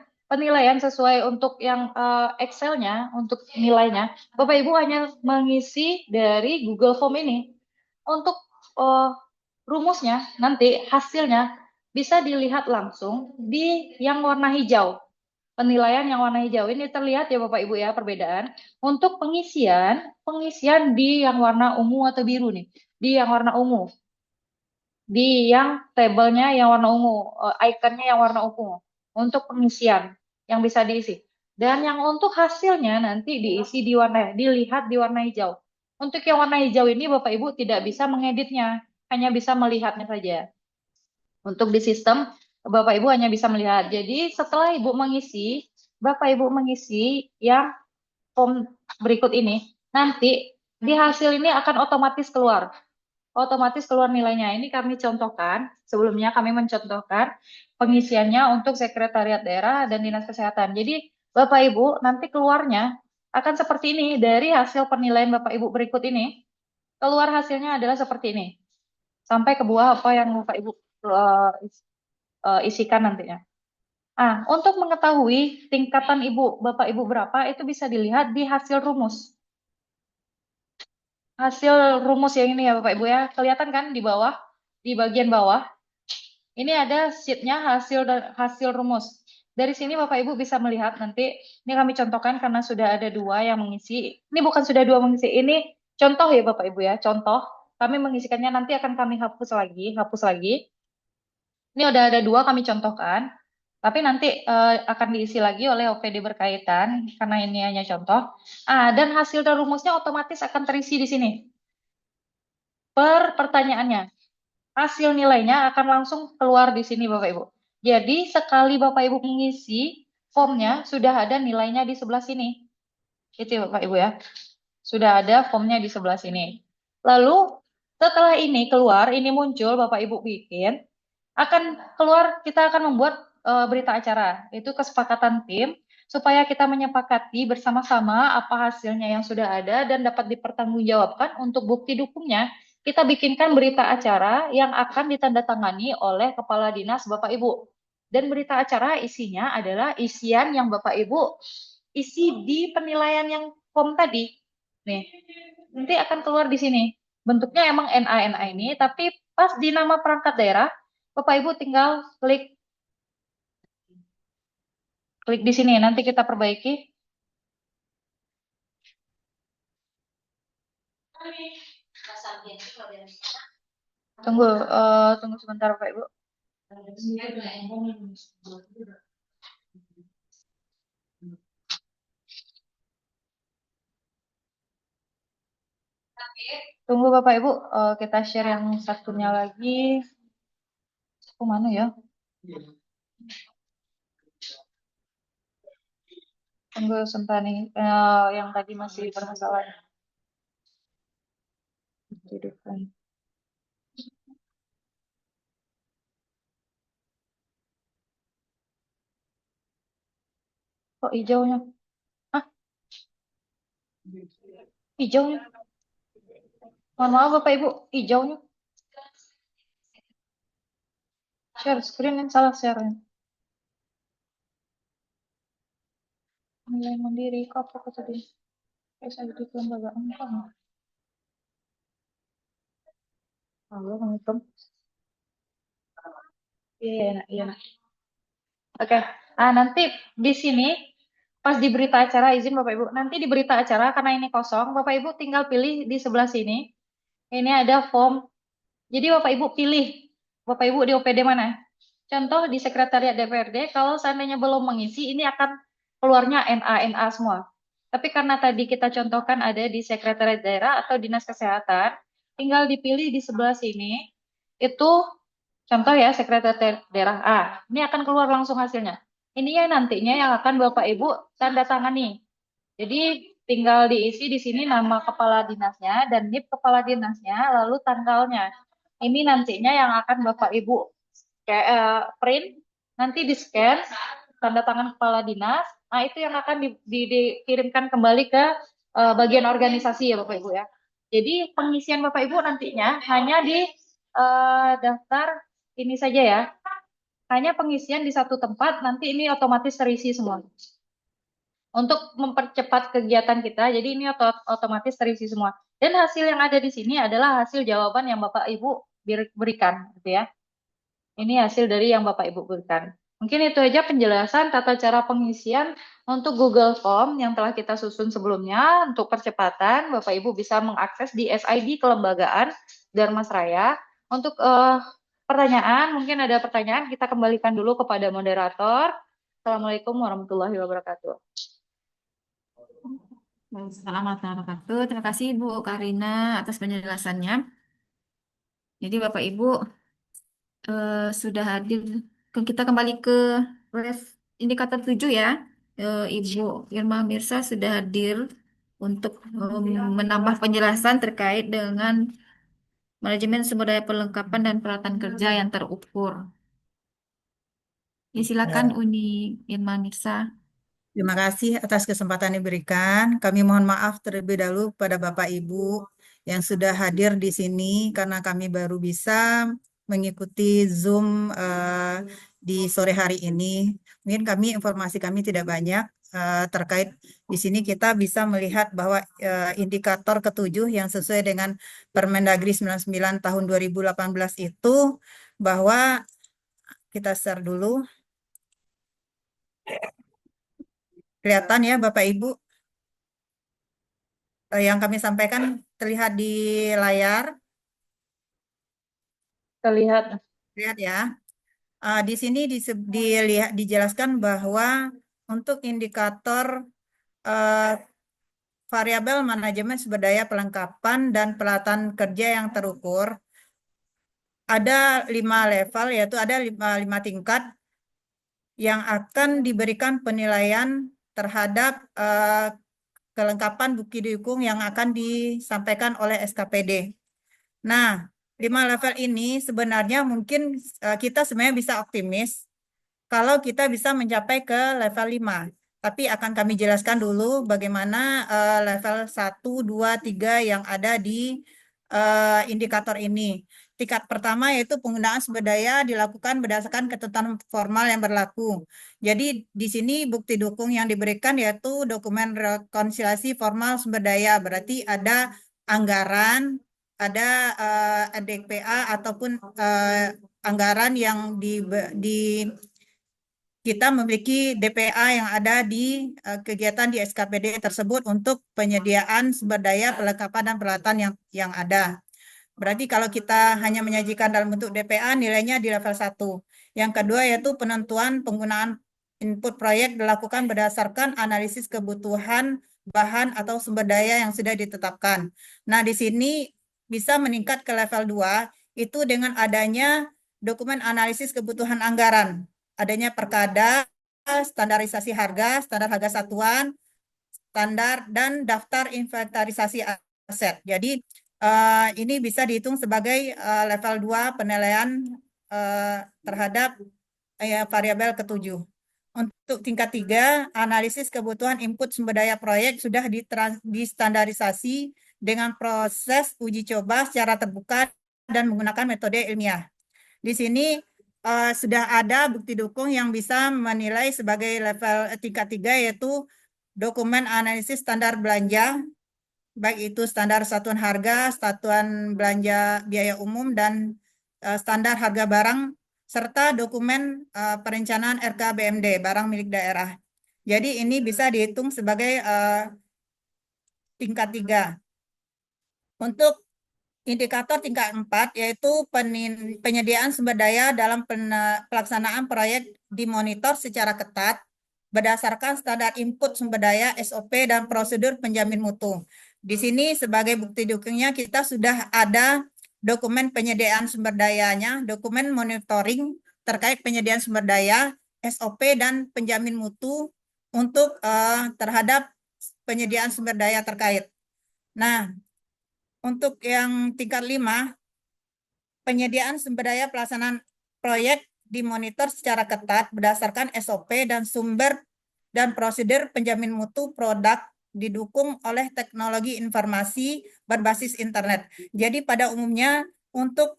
sesuai untuk yang Excel-nya, untuk nilainya, Bapak Ibu hanya mengisi dari Google Form ini. Untuk rumusnya, nanti hasilnya bisa dilihat langsung di yang warna hijau. Penilaian yang warna hijau ini terlihat ya Bapak Ibu ya perbedaan. Untuk pengisian di yang warna ungu atau biru nih. Di yang warna ungu. Di yang tabelnya yang warna ungu, ikonnya yang warna ungu. Untuk pengisian yang bisa diisi. Dan yang untuk hasilnya nanti dilihat di warna hijau. Untuk yang warna hijau ini Bapak Ibu tidak bisa mengeditnya, hanya bisa melihatnya saja. Untuk di sistem, Bapak Ibu hanya bisa melihat. Jadi setelah Ibu mengisi, Bapak Ibu mengisi yang form berikut ini, nanti di hasil ini akan otomatis keluar. Otomatis keluar nilainya. Ini kami contohkan, sebelumnya kami mencontohkan pengisiannya untuk Sekretariat Daerah dan Dinas Kesehatan. Jadi Bapak Ibu nanti keluarnya akan seperti ini. Dari hasil penilaian Bapak Ibu berikut ini, keluar hasilnya adalah seperti ini. Sampai ke bawah apa yang Bapak Ibu isikan nantinya. Untuk mengetahui tingkatan Bapak Ibu berapa, itu bisa dilihat di hasil rumus. Hasil rumus yang ini ya Bapak Ibu ya, kelihatan kan di bawah, di bagian bawah. Ini ada sheet-nya hasil rumus. Dari sini Bapak Ibu bisa melihat nanti, ini kami contohkan karena sudah ada 2 yang mengisi. Ini bukan sudah 2 mengisi, ini contoh ya Bapak Ibu ya, contoh. Kami mengisikannya nanti akan kami hapus lagi. Ini udah ada 2 kami contohkan. Tapi nanti akan diisi lagi oleh OPD berkaitan, karena ini hanya contoh. Dan hasil dan rumusnya otomatis akan terisi di sini. Per pertanyaannya. Hasil nilainya akan langsung keluar di sini Bapak Ibu. Jadi sekali Bapak Ibu mengisi formnya, sudah ada nilainya di sebelah sini. Itu ya Bapak Ibu ya. Sudah ada formnya di sebelah sini. Lalu setelah ini keluar, ini muncul Bapak Ibu bikin, akan keluar, kita akan membuat berita acara. Itu kesepakatan tim supaya kita menyepakati bersama-sama apa hasilnya yang sudah ada dan dapat dipertanggungjawabkan. Untuk bukti dukungnya, kita bikinkan berita acara yang akan ditandatangani oleh Kepala Dinas Bapak Ibu. Dan berita acara isinya adalah isian yang Bapak Ibu isi di penilaian yang form tadi. Nih, nanti akan keluar di sini. Bentuknya emang NA ini, tapi pas di nama perangkat daerah, Bapak Ibu tinggal klik di sini, nanti kita perbaiki. Tunggu sebentar Bapak Ibu. Tunggu Bapak Ibu, kita share yang satunya lagi. Mana ya? Tunggu sebentar nih, yang tadi masih bermasalah. Kok hijaunya? Hijaunya? Mohon maaf Bapak Ibu, hijaunya. Share screen yang salah share. Nilai mandiri, apa tadi? Saya di kelembagaan apa? Halo, Assalamualaikum. Iya. Oke. Nanti di sini pas di berita acara, izin Bapak Ibu, nanti di berita acara karena ini kosong, Bapak Ibu tinggal pilih di sebelah sini. Ini ada form. Jadi Bapak Ibu pilih, Bapak Ibu di OPD mana? Contoh di Sekretariat DPRD, kalau seandainya belum mengisi, ini akan keluarnya NA semua. Tapi karena tadi kita contohkan ada di Sekretariat Daerah atau Dinas Kesehatan, tinggal dipilih di sebelah sini. Itu contoh ya, Sekretariat Daerah A. Ini akan keluar langsung hasilnya. Ini ya nantinya yang akan Bapak Ibu tanda tangani. Jadi tinggal diisi di sini nama kepala dinasnya dan NIP kepala dinasnya, lalu tanggalnya. Ini nantinya yang akan Bapak Ibu print, nanti di-scan, tanda tangan kepala dinas. Itu yang akan dikirimkan kembali ke bagian organisasi ya Bapak Ibu ya. Jadi pengisian Bapak Ibu nantinya hanya di daftar ini saja ya. Hanya pengisian di satu tempat, nanti ini otomatis terisi semua. Untuk mempercepat kegiatan kita, jadi ini otomatis terisi semua. Dan hasil yang ada di sini adalah hasil jawaban yang Bapak Ibu berikan, gitu ya. Ini hasil dari yang Bapak Ibu berikan. Mungkin itu aja penjelasan tata cara pengisian untuk Google Form yang telah kita susun sebelumnya. Untuk percepatan, Bapak Ibu bisa mengakses di SID Kelembagaan Dharmasraya. Untuk pertanyaan, mungkin ada pertanyaan, kita kembalikan dulu kepada moderator. Assalamualaikum warahmatullahi wabarakatuh. Assalamualaikum warahmatullahi wabarakatuh. Terima kasih Bu Karina atas penjelasannya. Jadi Bapak Ibu sudah hadir. Kita kembali ke indikator 7 ya. Ibu Irma Mirsa sudah hadir untuk menambah penjelasan terkait dengan manajemen sumber daya perlengkapan dan peralatan kerja yang terukur. Ya, silakan Uni Irma Mirsa. Terima kasih atas kesempatan yang diberikan. Kami mohon maaf terlebih dahulu pada Bapak Ibu yang sudah hadir di sini karena kami baru bisa mengikuti Zoom di sore hari ini. Mungkin informasi kami tidak banyak terkait di sini kita bisa melihat bahwa indikator ketujuh yang sesuai dengan Permendagri 99 tahun 2018 itu bahwa kita share dulu. Kelihatan ya Bapak Ibu, yang kami sampaikan terlihat di layar. Terlihat. Lihat ya. Di sini dijelaskan bahwa untuk indikator variabel manajemen sumber daya perlengkapan dan peralatan kerja yang terukur, ada 5 level, yaitu ada 5 tingkat yang akan diberikan penilaian terhadap kelengkapan bukti dukung yang akan disampaikan oleh SKPD. Nah, 5 level ini sebenarnya mungkin kita sebenarnya bisa optimis kalau kita bisa mencapai ke level 5. Tapi akan kami jelaskan dulu bagaimana level 1, 2, 3 yang ada di indikator ini. Tingkat pertama yaitu penggunaan sumber daya dilakukan berdasarkan ketentuan formal yang berlaku. Jadi di sini bukti dukung yang diberikan yaitu dokumen rekonsiliasi formal sumber daya. Berarti ada anggaran, ada DPA ataupun anggaran yang kita memiliki DPA yang ada di kegiatan di SKPD tersebut untuk penyediaan sumber daya, perlengkapan dan peralatan yang ada. Berarti kalau kita hanya menyajikan dalam bentuk DPA, nilainya di level 1. Yang kedua yaitu penentuan penggunaan input proyek dilakukan berdasarkan analisis kebutuhan bahan atau sumber daya yang sudah ditetapkan. Nah, di sini bisa meningkat ke level 2, itu dengan adanya dokumen analisis kebutuhan anggaran, adanya perkada, standarisasi harga, standar harga satuan, standar, dan daftar inventarisasi aset. Jadi, ini bisa dihitung sebagai level 2 penilaian terhadap variabel ketujuh. Untuk tingkat 3, analisis kebutuhan input sumber daya proyek sudah distandarisasi dengan proses uji coba secara terbuka dan menggunakan metode ilmiah. Di sini sudah ada bukti dukung yang bisa menilai sebagai level tingkat 3 yaitu dokumen analisis standar belanja, baik itu standar satuan harga, satuan belanja biaya umum, dan standar harga barang, serta dokumen perencanaan RKBMD, barang milik daerah. Jadi ini bisa dihitung sebagai tingkat 3. Untuk indikator tingkat 4, yaitu penyediaan sumber daya dalam pelaksanaan proyek dimonitor secara ketat berdasarkan standar input sumber daya, SOP, dan prosedur penjamin mutu. Di sini sebagai bukti dukungnya kita sudah ada dokumen penyediaan sumber dayanya, dokumen monitoring terkait penyediaan sumber daya, SOP, dan penjamin mutu untuk terhadap penyediaan sumber daya terkait. Nah, untuk yang tingkat 5, penyediaan sumber daya pelaksanaan proyek dimonitor secara ketat berdasarkan SOP dan sumber dan prosedur penjamin mutu produk didukung oleh teknologi informasi berbasis internet. Jadi pada umumnya untuk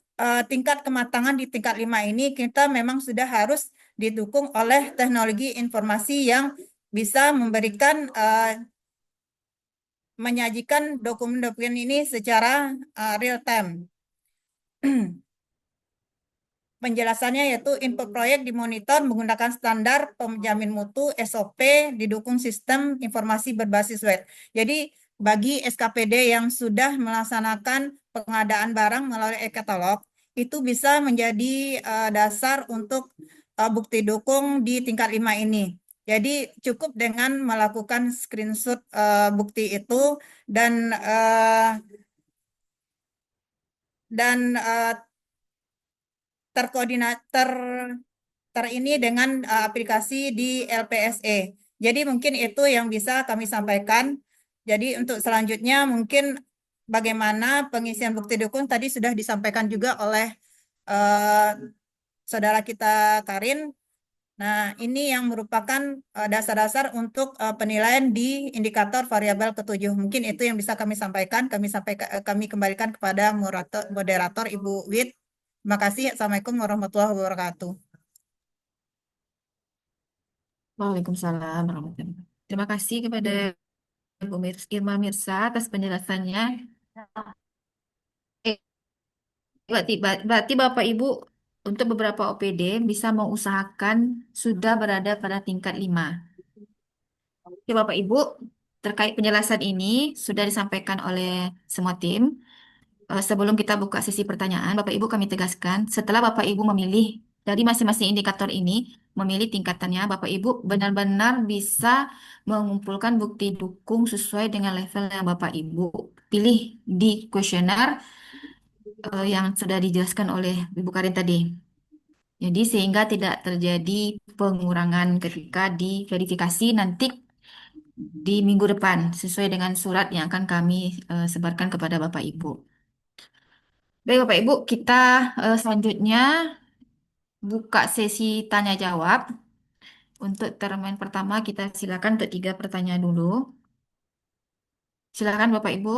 tingkat kematangan di tingkat 5 ini kita memang sudah harus didukung oleh teknologi informasi yang bisa memberikan menyajikan dokumen-dokumen ini secara real time. Penjelasannya yaitu input proyek dimonitor menggunakan standar penjamin mutu SOP didukung sistem informasi berbasis web. Jadi bagi SKPD yang sudah melaksanakan pengadaan barang melalui e-katalog itu bisa menjadi dasar untuk bukti dukung di tingkat 5 ini. Jadi cukup dengan melakukan screenshot bukti itu dan terkoordinator ini dengan aplikasi di LPSE. Jadi mungkin itu yang bisa kami sampaikan. Jadi untuk selanjutnya mungkin bagaimana pengisian bukti dukung tadi sudah disampaikan juga oleh saudara kita Karin. Nah, ini yang merupakan dasar-dasar untuk penilaian di indikator variabel ketujuh. Mungkin itu yang bisa kami sampaikan. Kami kembalikan kepada moderator Ibu Wit. Terima kasih. Assalamualaikum warahmatullahi wabarakatuh. Waalaikumsalam warahmatullahi wabarakatuh. Terima kasih kepada Bu Irma Mirza atas penjelasannya. Eh, berarti Bapak Ibu untuk beberapa OPD bisa mengusahakan sudah berada pada tingkat 5. Oke, Bapak Ibu, terkait penjelasan ini sudah disampaikan oleh semua tim. Sebelum kita buka sesi pertanyaan, Bapak Ibu kami tegaskan, setelah Bapak Ibu memilih dari masing-masing indikator ini, memilih tingkatannya, Bapak Ibu benar-benar bisa mengumpulkan bukti dukung sesuai dengan level yang Bapak Ibu pilih di kuesioner yang sudah dijelaskan oleh Ibu Karin tadi. Jadi sehingga tidak terjadi pengurangan ketika diverifikasi nanti di minggu depan sesuai dengan surat yang akan kami sebarkan kepada Bapak Ibu. Baik Bapak Ibu, kita selanjutnya buka sesi tanya jawab. Untuk termen pertama kita silakan untuk 3 pertanyaan dulu. Silakan Bapak Ibu.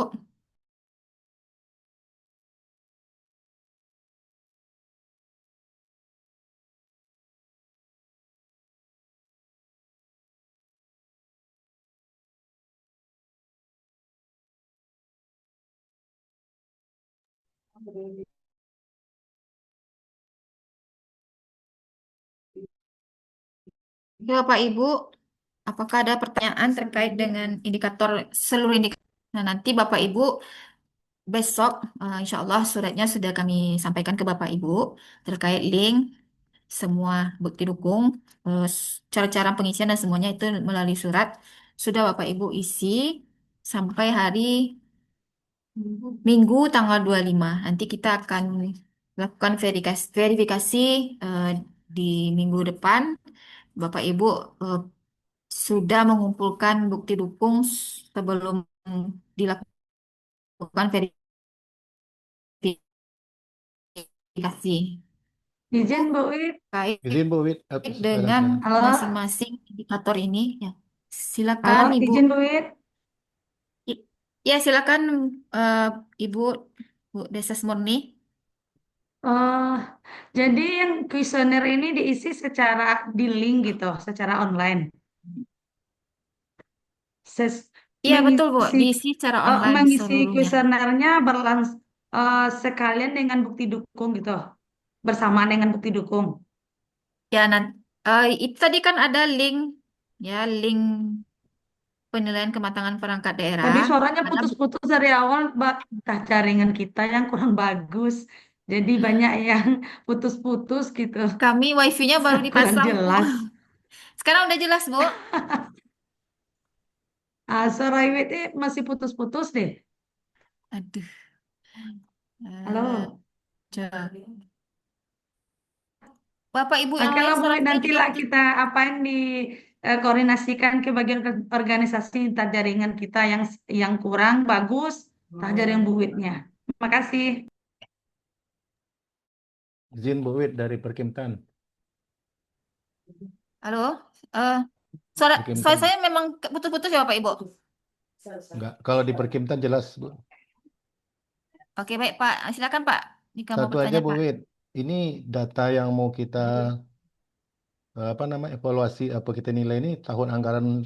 Oke, Bapak Ibu, apakah ada pertanyaan terkait dengan indikator seluruh indikator? Nah, nanti Bapak Ibu besok, insya Allah suratnya sudah kami sampaikan ke Bapak Ibu terkait link semua bukti dukung, cara-cara pengisian dan semuanya itu melalui surat sudah Bapak Ibu isi sampai hari Minggu tanggal 25. Nanti kita akan lakukan verifikasi di minggu depan. Bapak Ibu eh, sudah mengumpulkan bukti dukung sebelum dilakukan verifikasi Izin Bu Wit. terkait Izin Bu Wit, dengan silakan. Halo, masing-masing indikator ini. Ya, halo, silakan Ibu. izin Bu Wit. Ya, silakan eh, Ibu Bu Desas Murni. Oh, jadi yang kuesioner ini diisi secara di link gitu, secara online. Ses Iya, betul Bu, mengisi diisi secara online mengisi seluruhnya. kuesionernya sekalian dengan bukti dukung gitu, bersamaan dengan bukti dukung. Ya, itu tadi kan ada link, ya, link penilaian kematangan perangkat daerah. Tadi suaranya Ada putus-putus dari awal, entah jaringan kita yang kurang bagus. Jadi banyak yang putus-putus gitu, kami wifi-nya baru kurang dipasang Bu. jelas. Sekarang udah jelas Bu. Suara Iwit masih putus-putus deh. Aduh. Halo. Coba. Bapak Ibu yang Oke lain lah Bu, suara saya juga nantilah putus. kita apain di koordinasikan ke bagian organisasi entah jaringan kita yang kurang bagus, entah jaringan Bu Witnya. Terima kasih. Izin Bu Wit dari Perkimtan. Halo. Eh, suara Perkimtan. saya memang putus-putus ya Bapak Ibu. Enggak. Kalau di Perkimtan jelas, Bu. Oke, baik Pak. Silakan Pak, jika mau Satu aja, bertanya Bu Pak. Wid. Ini data yang mau kita apa namanya evaluasi apa kita nilai ini tahun anggaran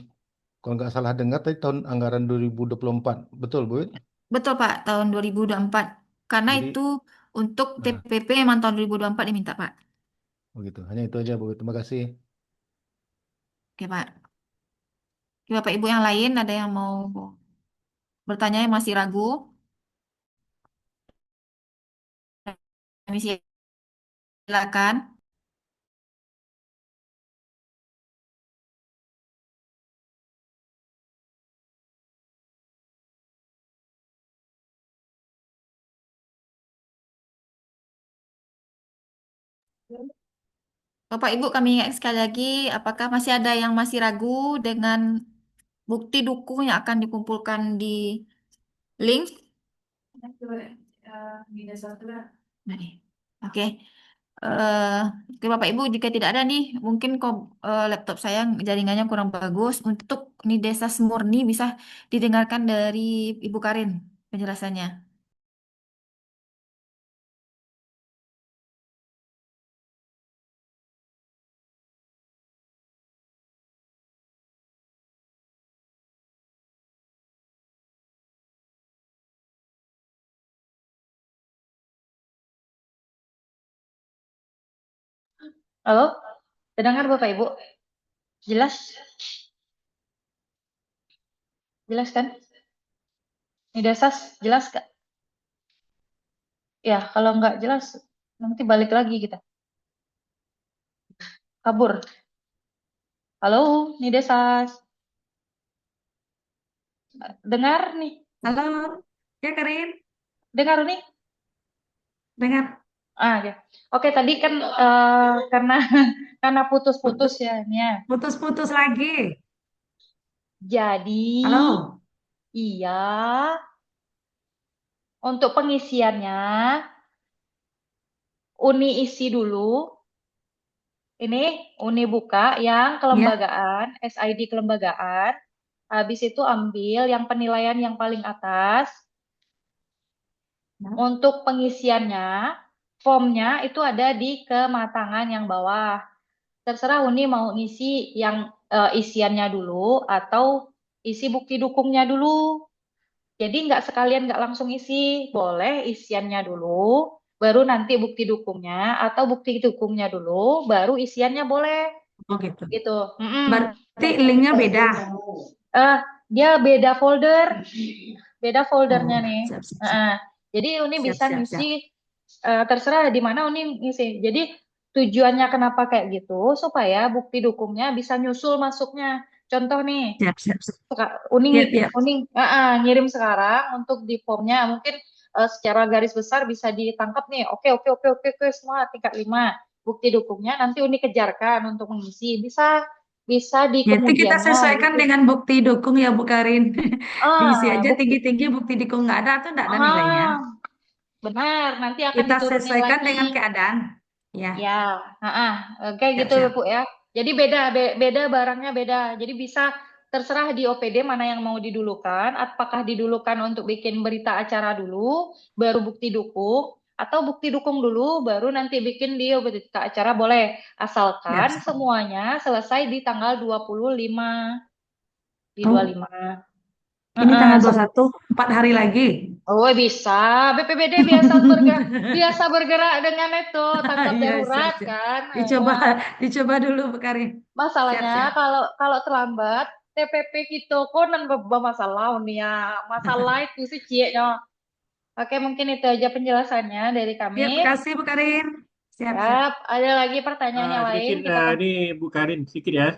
kalau nggak salah dengar tadi tahun anggaran 2024. Betul, Bu Wid? Betul Pak, tahun 2024. Karena Jadi, itu untuk nah, TPP memang tahun 2024 diminta Pak. begitu. Hanya itu aja, Bu Wid. Terima kasih. Oke Pak. Oke, Bapak Ibu yang lain ada yang mau bertanya yang masih ragu? Kami silakan. Bapak Ibu kami ingat sekali lagi, apakah masih ada yang masih ragu dengan bukti dukung yang akan dikumpulkan di link? Nah, nih. Oke. Eh, Oke Bapak Ibu, jika tidak ada nih, mungkin laptop saya jaringannya kurang bagus. Untuk Nidesa Smurni bisa didengarkan dari Ibu Karin penjelasannya. Halo, terdengar Bapak Ibu? Jelas? Jelas kan? Ini dasar jelas Kak? Ya, kalau nggak jelas nanti balik lagi kita. Kabur. Halo, ini desas. Dengar nih. Halo, ya Karin, Dengar nih. dengar Ya. Oke, tadi kan karena karena putus-putus putus ya ini ya. putus-putus lagi. Jadi Halo, iya, untuk pengisiannya Uni isi dulu. Ini Uni buka yang ya, kelembagaan, SID kelembagaan. Habis itu ambil yang penilaian yang paling atas. ya, Untuk pengisiannya, formnya itu ada di kematangan yang bawah. Terserah Uni mau ngisi yang isiannya dulu atau isi bukti dukungnya dulu. Jadi nggak langsung isi, boleh isiannya dulu, baru nanti bukti dukungnya, atau bukti dukungnya dulu, baru isiannya boleh, oh gitu. gitu. Berarti linknya beda. Dia beda foldernya Oh, nih. siap, siap, siap, Jadi Uni siap, bisa siap, siap. ngisi terserah di mana Uni ngisi. Jadi tujuannya kenapa kayak gitu supaya bukti dukungnya bisa nyusul masuknya. Contoh nih, Siap, siap, siap. Uni Iya, iya. ngirim sekarang untuk di formnya mungkin secara garis besar bisa ditangkap nih. Oke, oke, oke, oke, oke, semua tingkat 5. Bukti dukungnya nanti Uni kejarkan untuk mengisi. Bisa di Nanti kita kemudiannya sesuaikan gitu. dengan bukti dukung ya Bu Karin. Diisi aja Bukti. tinggi-tinggi, bukti dukung nggak ada atau nggak ada nilainya. Benar, nanti akan Kita diturunin sesuaikan lagi. dengan keadaan. Ya, Ya, kayak siap, gitu siap. Bu ya. Jadi beda barangnya beda. Jadi bisa terserah di OPD mana yang mau didulukan. Apakah didulukan untuk bikin berita acara dulu, baru bukti dukung, atau bukti dukung dulu, baru nanti bikin di berita acara boleh. Siap, Asalkan siap. semuanya selesai di tanggal 25. Di Oh, 25. ini tanggal Sem- 21, 4 hari lagi. Oh, bisa. BPBD biasa bergerak dengan itu tanggap Iya, siap, darurat siap. kan. Dicoba dulu Bu Karin. Masalahnya Siap, siap. kalau terlambat TPP kita konan bermasalah nih ya. Masalah itu sih cieknya. Oke, mungkin itu aja penjelasannya dari kami. Siap, kasih Bu Karin. Siap, siap. Siap. Ada lagi pertanyaan yang lain? Sedikit, Kita ini Bu Karin, sedikit ya.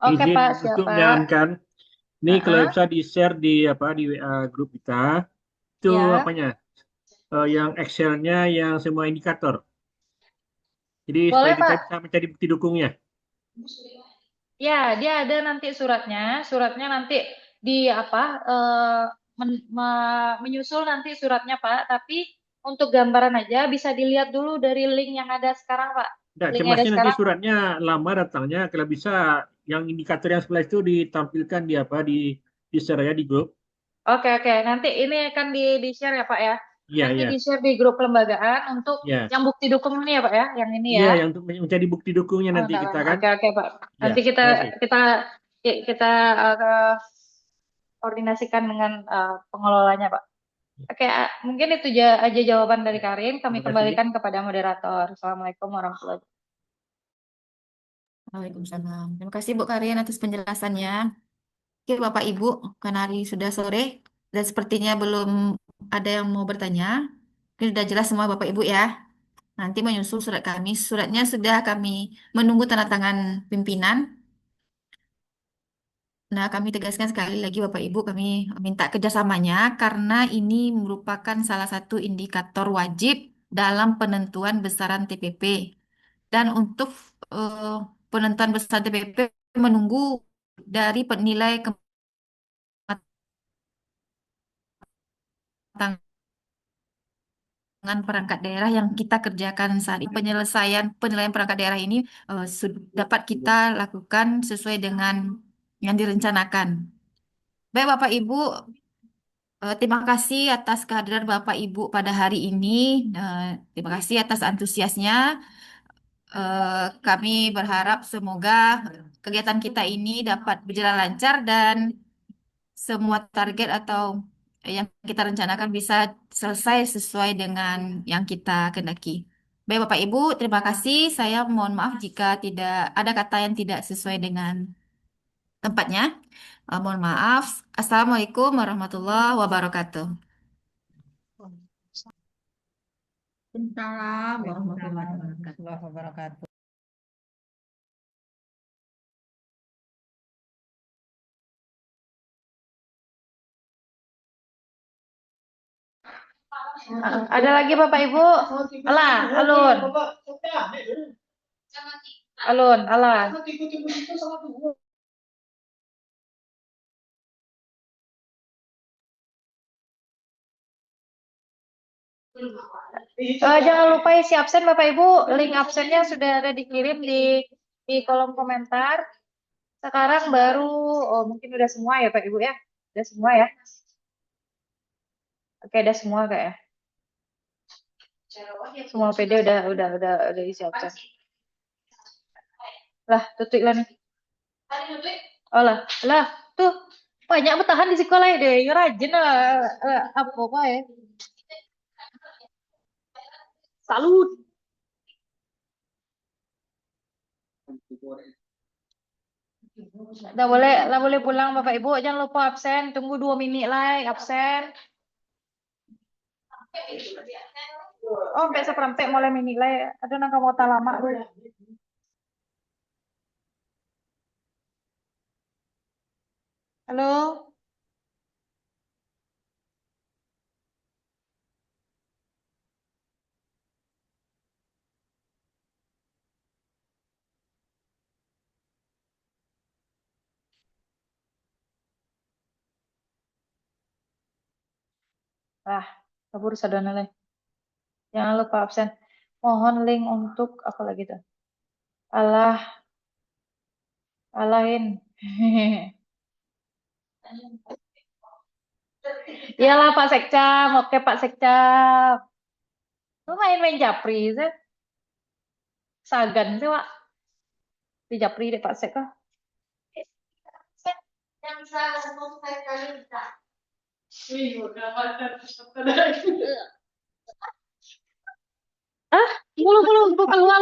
Oke, Izin Pak. untuk Siapa? menjalankan. Ini kalau Heeh. bisa di-share di di WA grup kita. Itu Ya. apanya? Yang Excel-nya yang semua indikator. Jadi supaya Boleh, kita Pak. bisa mencari bukti dukungnya. Ya, dia ada nanti suratnya. Suratnya nanti di apa? Menyusul nanti suratnya, Pak. Tapi untuk gambaran aja bisa dilihat dulu dari link yang ada sekarang, Pak. Nah, Link yang ada cemasnya nanti sekarang. suratnya lama datangnya. Kalau bisa yang indikator yang sebelah itu ditampilkan di di share ya di grup. Oke. Nanti ini akan di-share ya Pak ya. Iya, Nanti iya. di-share di grup kelembagaan untuk Iya. yang bukti dukung ini ya Pak ya, yang ini Iya, ya. yang untuk mencari bukti dukungnya Oh, nanti enggak kita lama. kan. Oke Pak. Iya, Nanti kita terima kasih. kita kita koordinasikan dengan pengelolanya Pak. Oke, mungkin itu aja jawaban dari Karin. Kami Terima kasih. kembalikan kepada moderator. Assalamualaikum warahmatullahi wabarakatuh. Waalaikumsalam. Terima kasih Bu Karin atas penjelasannya. Oke, Bapak Ibu, karena hari sudah sore dan sepertinya belum ada yang mau bertanya. Ini sudah jelas semua Bapak Ibu ya. Nanti menyusul surat kami. Suratnya sudah kami menunggu tanda tangan pimpinan. Nah, kami tegaskan sekali lagi Bapak Ibu, kami minta kerjasamanya karena ini merupakan salah satu indikator wajib dalam penentuan besaran TPP. Dan untuk eh, penentuan besaran TPP menunggu dari nilai kematangan perangkat daerah yang kita kerjakan saat ini. Penilaian perangkat daerah ini dapat kita lakukan sesuai dengan yang direncanakan. Baik Bapak Ibu, terima kasih atas kehadiran Bapak Ibu pada hari ini. Terima kasih atas antusiasnya. Kami berharap semoga kegiatan kita ini dapat berjalan lancar dan semua target atau yang kita rencanakan bisa selesai sesuai dengan yang kita kendaki. Baik Bapak Ibu, terima kasih. Saya mohon maaf jika tidak ada kata yang tidak sesuai dengan tempatnya. Mohon maaf. Assalamualaikum warahmatullahi wabarakatuh. Waalaikumsalam warahmatullahi wabarakatuh. Warahmatullahi wabarakatuh. Ada lagi Bapak Ibu? Alah, Alun. Alah. Jangan lupa isi absen Bapak Ibu. Link absennya sudah ada dikirim di kolom komentar. Sekarang baru, mungkin udah semua ya Pak Ibu ya? Udah semua ya? Oke, udah semua Kak ya? Semua PD udah isi absen. Lah, tutup lah nih. Oh lah, tuh banyak bertahan di sekolah ya deh. Ya rajin apa ya? Salut. Lah boleh pulang Bapak Ibu. Jangan lupa absen. Tunggu 2 menit lah absen. Oh, sampai seperempat mulai menit lah. Aduh, nang kamu tak lama tuh. Halo. Kabur sadana lah. Jangan lupa absen. Mohon link untuk apa lagi tuh? Alahin. Iyalah Pak Sekcam. Oke Pak Sekcam. Lu main Japri sih? Sagan sih Pak. Di Japri deh Pak Sek kah? Yang bisa ngomong saya kali bisa. Belum. Keluar.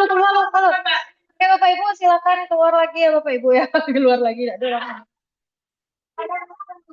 Oke Bapak Ibu silakan keluar lagi ya Bapak Ibu ya. Keluar lagi. Tidak ada orang.